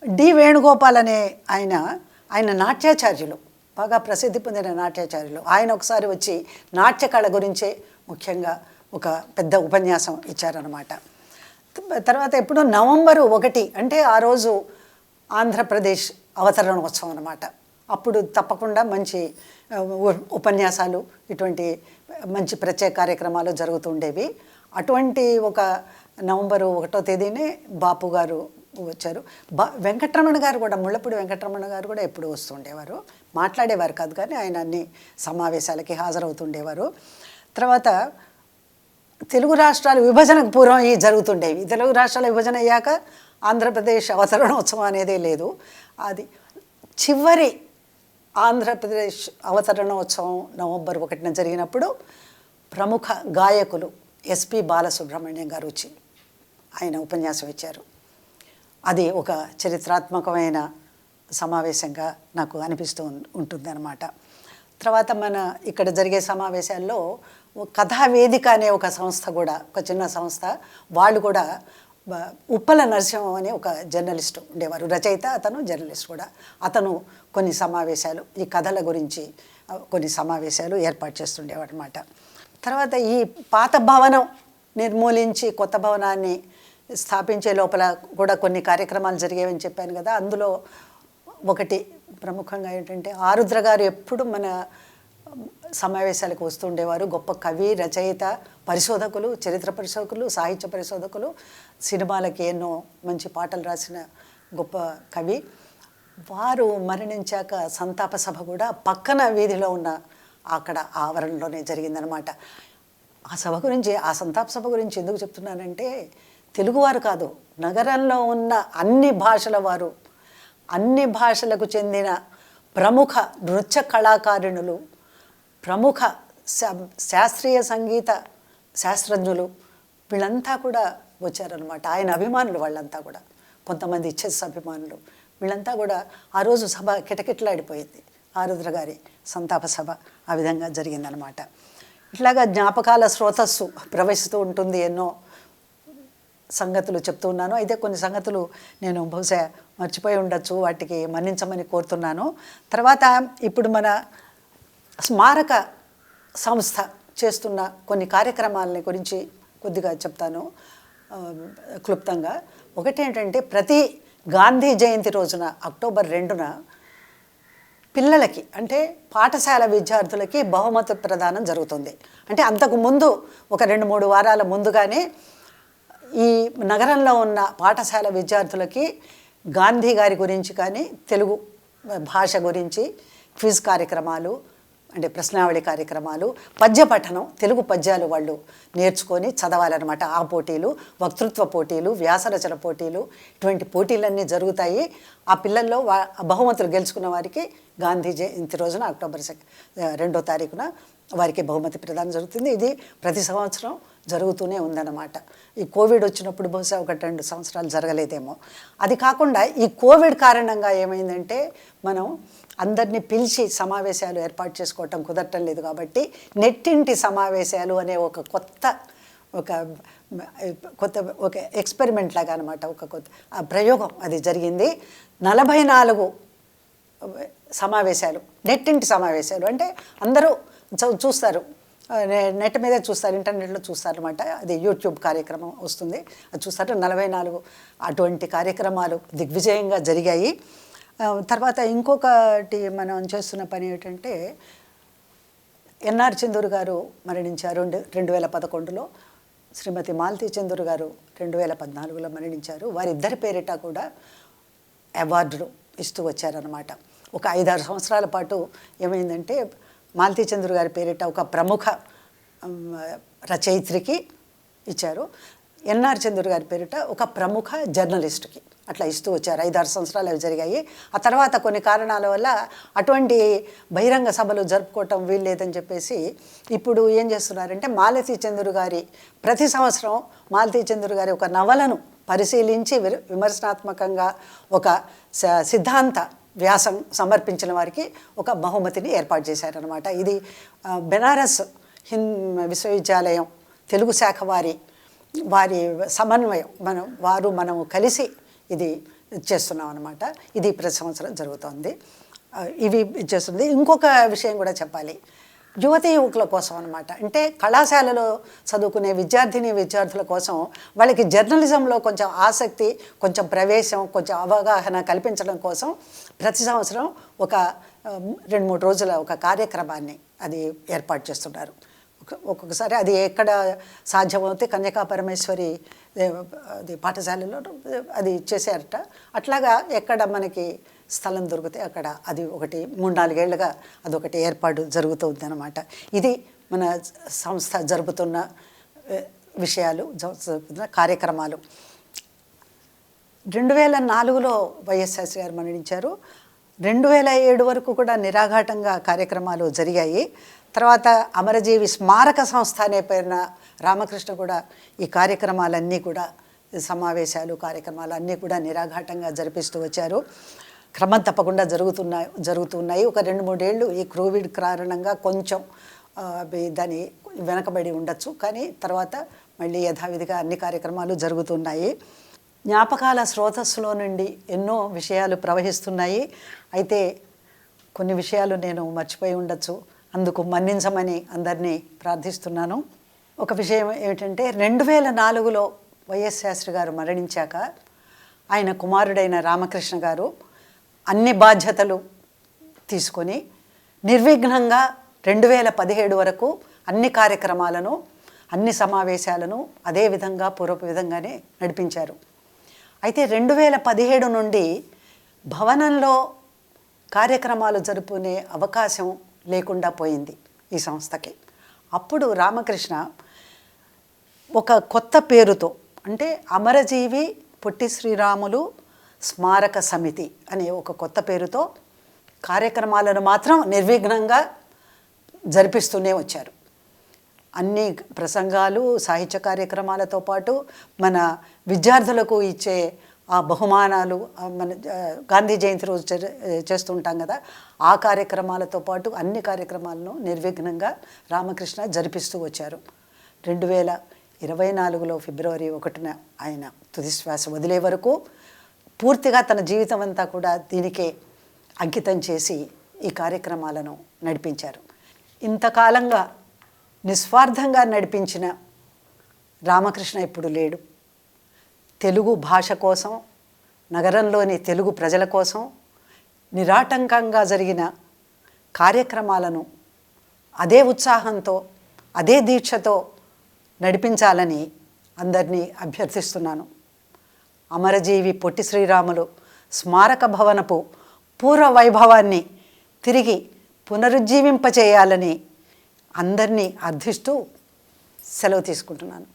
డి వేణుగోపాల్ అనే ఆయన నాట్యాచార్యులు, బాగా ప్రసిద్ధి పొందిన నాట్యాచార్యులు. ఆయన ఒకసారి వచ్చి నాట్యకళ గురించే ముఖ్యంగా ఒక పెద్ద ఉపన్యాసం ఇచ్చారన్నమాట. తర్వాత ఎప్పుడు నవంబరు 1 అంటే ఆ రోజు ఆంధ్రప్రదేశ్ అవతరణోత్సవం అన్నమాట. అప్పుడు తప్పకుండా మంచి ఉపన్యాసాలు, ఇటువంటి మంచి ప్రత్యేక కార్యక్రమాలు జరుగుతుండేవి. అటువంటి ఒక నవంబరు 1వ తేదీనే బాపు గారు వచ్చారు. వెంకటరమణ గారు కూడా, ముళ్ళపూడి వెంకటరమణ గారు కూడా ఎప్పుడు వస్తుండేవారు. మాట్లాడేవారు కాదు కానీ ఆయన అన్ని సమావేశాలకి హాజరవుతుండేవారు. తర్వాత తెలుగు రాష్ట్రాల విభజనకు పూర్వం ఇవి జరుగుతుండేవి. తెలుగు రాష్ట్రాల విభజన అయ్యాక ఆంధ్రప్రదేశ్ అవతరణోత్సవం అనేదే లేదు. అది చివరి ఆంధ్రప్రదేశ్ అవతరణోత్సవం నవంబర్ 1న జరిగినప్పుడు ప్రముఖ గాయకులు ఎస్పి బాలసుబ్రహ్మణ్యం గారు వచ్చి ఆయన ఉపన్యాసం ఇచ్చారు. అది ఒక చరిత్రాత్మకమైన సమావేశంగా నాకు అనిపిస్తూ ఉంటుంది అన్నమాట. తర్వాత మన ఇక్కడ జరిగే సమావేశాల్లో కథావేదిక అనే ఒక సంస్థ కూడా, ఒక చిన్న సంస్థ, వాళ్ళు కూడా ఉప్పల నరసింహం అనే ఒక జర్నలిస్టు ఉండేవారు, రచయిత, అతను జర్నలిస్ట్ కూడా. అతను కొన్ని సమావేశాలు, ఈ కథల గురించి కొన్ని సమావేశాలు ఏర్పాటు చేస్తుండేవాడు అనమాట. తర్వాత ఈ పాత భవనం నిర్మూలించి కొత్త భవనాన్ని స్థాపించే లోపల కూడా కొన్ని కార్యక్రమాలు జరిగేవని చెప్పాను కదా. అందులో ఒకటి ప్రముఖంగా ఏంటంటే ఆరుద్ర గారు ఎప్పుడు మన సమావేశాలకు వస్తుండేవారు. గొప్ప కవి, రచయిత, పరిశోధకులు, చరిత్ర పరిశోధకులు, సాహిత్య పరిశోధకులు, సినిమాలకి ఎన్నో మంచి పాటలు రాసిన గొప్ప కవి. వారు మరణించాక సంతాప సభ కూడా పక్కన వీధిలో ఉన్న అక్కడ ఆవరణలోనే జరిగిందనమాట. ఆ సభ గురించి, ఆ సంతాప సభ గురించి ఎందుకు చెప్తున్నానంటే, తెలుగువారు కాదు, నగరంలో ఉన్న అన్ని భాషల వారు, అన్ని భాషలకు చెందిన ప్రముఖ నృత్య కళాకారుణులు, ప్రముఖ శాస్త్రీయ సంగీత శాస్త్రజ్ఞులు, వీళ్ళంతా కూడా వచ్చారనమాట. ఆయన అభిమానులు వాళ్ళంతా కూడా, కొంతమంది చెస్ అభిమానులు, వీళ్ళంతా కూడా ఆ రోజు సభ కిటకిటలాడిపోయింది. ఆరుద్ర గారి సంతాప సభ ఆ విధంగా జరిగిందనమాట. ఇట్లాగా జ్ఞాపకాల స్రోతస్సు ప్రవహిస్తూ ఉంటుంది. ఎన్నో సంగతులు చెప్తూ ఉన్నాను. అయితే కొన్ని సంగతులు నేను బహుశా మర్చిపోయి ఉండొచ్చు, వాటికి మన్నించమని కోరుతున్నాను. తర్వాత ఇప్పుడు మన స్మారక సంస్థ చేస్తున్న కొన్ని కార్యక్రమాలని గురించి కొద్దిగా చెప్తాను క్లుప్తంగా. ఒకటేంటంటే, ప్రతి గాంధీ జయంతి రోజున అక్టోబర్ 2న పిల్లలకి, అంటే పాఠశాల విద్యార్థులకి బహుమతి ప్రదానం జరుగుతుంది. అంటే అంతకుముందు ఒక 2-3 వారాల ముందుగానే ఈ నగరంలో ఉన్న పాఠశాల విద్యార్థులకి గాంధీ గారి గురించి కానీ, తెలుగు భాష గురించి క్విజ్ కార్యక్రమాలు, అంటే ప్రశ్నావళి కార్యక్రమాలు, పద్య పఠనం, తెలుగు పద్యాలు వాళ్ళు నేర్చుకొని చదవాలన్నమాట. ఆ పోటీలు, వక్తృత్వ పోటీలు, వ్యాసరచన పోటీలు, ఇటువంటి పోటీలన్నీ జరుగుతాయి. ఆ పిల్లల్లో బహుమతులు గెలుచుకున్న వారికి గాంధీ జయంతి రోజున అక్టోబర్ 2వ తారీఖున వారికి బహుమతి ప్రదానం జరుగుతుంది. ఇది ప్రతి సంవత్సరం జరుగుతూనే ఉందన్నమాట. ఈ కోవిడ్ వచ్చినప్పుడు బహుశా 1-2 సంవత్సరాలు జరగలేదేమో. అది కాకుండా ఈ కోవిడ్ కారణంగా ఏమైందంటే, మనం అందరినీ పిలిచి సమావేశాలు ఏర్పాటు చేసుకోవటం కుదరటం లేదు. కాబట్టి నెట్టింటి సమావేశాలు అనే ఒక కొత్త ఎక్స్పెరిమెంట్ లాగా అనమాట, ఒక కొత్త ప్రయోగం అది జరిగింది. 44 సమావేశాలు, నెట్టింటి సమావేశాలు. అంటే అందరూ చూస్తారు, నెట్ మీదే చూస్తారు, ఇంటర్నెట్లో చూస్తారు అనమాట. అది యూట్యూబ్ కార్యక్రమం వస్తుంది, అది చూస్తారు. 44 అటువంటి కార్యక్రమాలు దిగ్విజయంగా జరిగాయి. తర్వాత ఇంకొకటి మనం చేస్తున్న పని ఏంటంటే, ఎన్ఆర్ చందూర్ గారు మరణించారు 2011లో. శ్రీమతి మాలతీ చందూర్ గారు 2014లో మరణించారు. వారిద్దరి పేరిట కూడా అవార్డులు ఇస్తూ వచ్చారనమాట. ఒక 5-6 సంవత్సరాల పాటు ఏమైందంటే, మాలతీ చందూర్ గారి పేరిట ఒక ప్రముఖ రచయిత్రికి ఇచ్చారు. ఎన్ఆర్ చంద్ర గారి పేరిట ఒక ప్రముఖ జర్నలిస్ట్కి అట్లా ఇస్తూ వచ్చారు. 5-6 సంవత్సరాలు అవి జరిగాయి. ఆ తర్వాత కొన్ని కారణాల వల్ల అటువంటి బహిరంగ సభలు జరుపుకోవటం వీల్లేదని చెప్పేసి ఇప్పుడు ఏం చేస్తున్నారంటే మాలతీ చంద్ర గారి ప్రతి సంవత్సరం మాలతీ చంద్ర గారి ఒక నవలను పరిశీలించి విమర్శనాత్మకంగా ఒక సిద్ధాంత వ్యాసం సమర్పించిన వారికి ఒక బహుమతిని ఏర్పాటు చేశారనమాట. ఇది బెనారస్ విశ్వవిద్యాలయం తెలుగు శాఖ వారి సమన్వయం మనము కలిసి ఇది చేస్తున్నాం అనమాట. ఇది ప్రతి సంవత్సరం జరుగుతుంది. ఇవి చేస్తుంది. ఇంకొక విషయం కూడా చెప్పాలి, యువతీ యువకుల కోసం అనమాట. అంటే కళాశాలలో చదువుకునే విద్యార్థుల కోసం వాళ్ళకి జర్నలిజంలో కొంచెం ఆసక్తి, కొంచెం ప్రవేశం, కొంచెం అవగాహన కల్పించడం కోసం ప్రతి సంవత్సరం ఒక 2-3 రోజుల ఒక కార్యక్రమాన్ని అది ఏర్పాటు చేస్తున్నారు. ఒక్కొక్కసారి అది ఎక్కడ సాధ్యమవుతే కన్యకా పరమేశ్వరి అది పాఠశాలలో అది చేశారట. అట్లాగా ఎక్కడ మనకి స్థలం దొరికితే అక్కడ అది ఒకటి 3-4 ఏళ్ళుగా అదొకటి ఏర్పాటు జరుగుతుంది అన్నమాట. ఇది మన సంస్థ జరుపుతున్న విషయాలు, జరుపుతున్న కార్యక్రమాలు. 2004లో వైఎస్ శాస్త్రి గారు మరణించారు. 2007 వరకు కూడా నిరాఘాటంగా కార్యక్రమాలు జరిగాయి. తర్వాత అమరజీవి స్మారక సంస్థ అనే పేరున రామకృష్ణ కూడా ఈ కార్యక్రమాలన్నీ కూడా సమావేశాలు కార్యక్రమాలు అన్నీ కూడా నిరాఘాటంగా జరిపిస్తూ వచ్చారు. క్రమం తప్పకుండా జరుగుతున్నాయి. ఒక 2-3 ఏళ్ళు ఈ కోవిడ్ కారణంగా కొంచెం దాని వెనకబడి ఉండొచ్చు, కానీ తర్వాత మళ్ళీ యథావిధిగా అన్ని కార్యక్రమాలు జరుగుతున్నాయి. జ్ఞాపకాల స్రోతస్సులో నుండి ఎన్నో విషయాలు ప్రవహిస్తున్నాయి. అయితే కొన్ని విషయాలు నేను మర్చిపోయి ఉండొచ్చు, అందుకు మన్నించమని అందరినీ ప్రార్థిస్తున్నాను. ఒక విషయం ఏమిటంటే 2004లో వైఎస్ శాస్త్రి గారు మరణించాక ఆయన కుమారుడైన రామకృష్ణ గారు అన్ని బాధ్యతలు తీసుకొని నిర్విఘ్నంగా 2017 వరకు అన్ని కార్యక్రమాలను, అన్ని సమావేశాలను అదే విధంగా పూర్వపు విధంగానే నడిపించారు. అయితే 2017 నుండి భవనంలో కార్యక్రమాలు జరుపుకునే అవకాశం లేకుండా పోయింది ఈ సంస్థకి. అప్పుడు రామకృష్ణ ఒక కొత్త పేరుతో, అంటే అమరజీవి పొట్టి శ్రీరాములు స్మారక సమితి అనే ఒక కొత్త పేరుతో కార్యక్రమాలను మాత్రం నిర్విఘ్నంగా జరిపిస్తూనే వచ్చారు. అన్ని ప్రసంగాలు, సాహిత్య కార్యక్రమాలతో పాటు మన విద్యార్థులకు ఇచ్చే ఆ బహుమానాలు, మన గాంధీ జయంతి రోజు చేస్తుంటాం కదా, ఆ కార్యక్రమాలతో పాటు అన్ని కార్యక్రమాలను నిర్విఘ్నంగా రామకృష్ణ జరిపిస్తూ వచ్చారు. 2024లో ఫిబ్రవరి 1న ఆయన తుది శ్వాస వదిలే వరకు పూర్తిగా తన జీవితం అంతా కూడా దీనికే అంకితం చేసి ఈ కార్యక్రమాలను నడిపించారు. ఇంతకాలంగా నిస్వార్థంగా నడిపించిన రామకృష్ణ ఇప్పుడు లేడు. తెలుగు భాష కోసం, నగరంలోని తెలుగు ప్రజల కోసం నిరాటంకంగా జరిగిన కార్యక్రమాలను అదే ఉత్సాహంతో, అదే దీక్షతో నడిపించాలని అందరినీ అభ్యర్థిస్తున్నాను. అమరజీవి పొట్టి శ్రీరాములు స్మారక భవనపు పూర్వ వైభవాన్ని తిరిగి పునరుజ్జీవింపచేయాలని అందరినీ అర్థిస్తూ సెలవు తీసుకుంటున్నాను.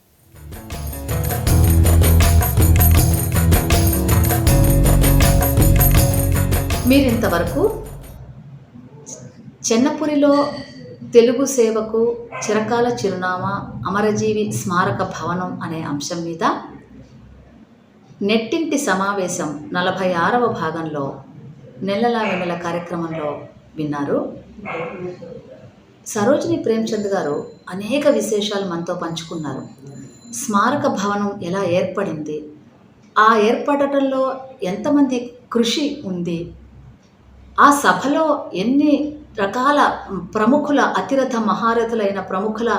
మీరింతవరకు చెన్నపురిలో తెలుగు సేవకు చిరకాల చిరునామా అమరజీవి స్మారక భవనం అనే అంశం మీద నెట్టింటి సమావేశం 46వ భాగంలో నెలలా వెన్నెల కార్యక్రమంలో విన్నారు. సరోజిని ప్రేమ్చంద్ గారు అనేక విశేషాలు మనతో పంచుకున్నారు. స్మారక భవనం ఎలా ఏర్పడింది, ఆ ఏర్పడటంలో ఎంతమంది కృషి ఉంది, ఆ సభలో ఎన్ని రకాల ప్రముఖుల, అతిరథ మహారథులైన ప్రముఖుల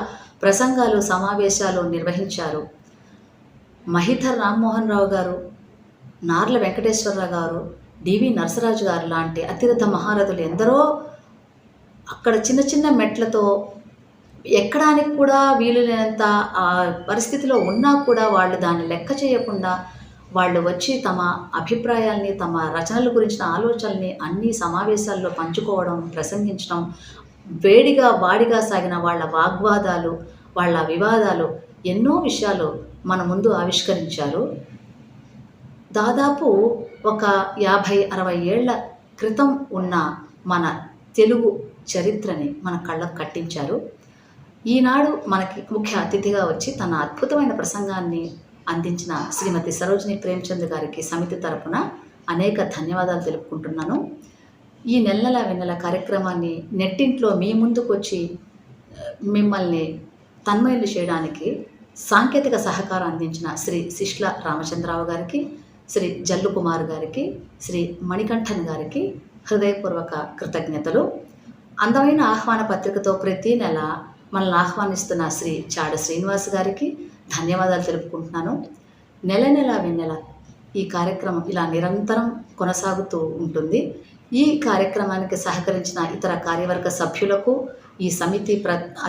ప్రసంగాలు, సమావేశాలు నిర్వహించారు. మహిధర్ రామ్మోహన్ రావు గారు, నార్ల వెంకటేశ్వరరావు గారు, డివి నరసరాజు గారు లాంటి అతిరథ మహారథులు ఎందరో అక్కడ చిన్న చిన్న మెట్లతో ఎక్కడానికి కూడా వీలు లేనంత ఆ పరిస్థితిలో ఉన్నా కూడా వాళ్ళు దాన్ని లెక్క చేయకుండా వాళ్ళు వచ్చి తమ అభిప్రాయాల్ని, తమ రచనల గురించిన ఆలోచనల్ని అన్ని సమావేశాల్లో పంచుకోవడం, ప్రసంగించడం, వేడిగా వాడిగా సాగిన వాళ్ళ వాగ్వాదాలు, వాళ్ళ వివాదాలు ఎన్నో విషయాలు మన ముందు ఆవిష్కరించారు. దాదాపు ఒక 50-60 ఏళ్ల క్రితం ఉన్న మన తెలుగు చరిత్రని మన కళ్ళకు కట్టించారు. ఈనాడు మనకి ముఖ్య అతిథిగా వచ్చి తన అద్భుతమైన ప్రసంగాన్ని అందించిన శ్రీమతి సరోజిని ప్రేమ్చంద్ గారికి సమితి తరపున అనేక ధన్యవాదాలు తెలుపుకుంటున్నాను. ఈ నెల వెన్నెల కార్యక్రమాన్ని నెట్టింట్లో మీ ముందుకు వచ్చి మిమ్మల్ని తన్మయులు చేయడానికి సాంకేతిక సహకారం అందించిన శ్రీ శిష్ల రామచంద్రరావు గారికి, శ్రీ జల్లు కుమార్ గారికి, శ్రీ మణికంఠన్ గారికి హృదయపూర్వక కృతజ్ఞతలు. అందమైన ఆహ్వాన పత్రికతో ప్రతి నెల మనల్ని ఆహ్వానిస్తున్న శ్రీ చాడ శ్రీనివాస్ గారికి ధన్యవాదాలు తెలుపుకుంటున్నాను. నెల వెన్నెల ఈ కార్యక్రమం ఇలా నిరంతరం కొనసాగుతూ ఉంటుంది. ఈ కార్యక్రమానికి సహకరించిన ఇతర కార్యవర్గ సభ్యులకు, ఈ సమితి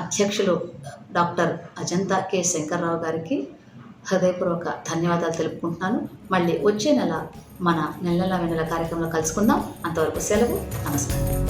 అధ్యక్షులు డాక్టర్ అజంతా కె శంకర్రావు గారికి హృదయపూర్వక ధన్యవాదాలు తెలుపుకుంటున్నాను. మళ్ళీ వచ్చే నెల మన నెల వెన్నెల కార్యక్రమంలో కలుసుకుందాం. అంతవరకు సెలవు. నమస్కారం.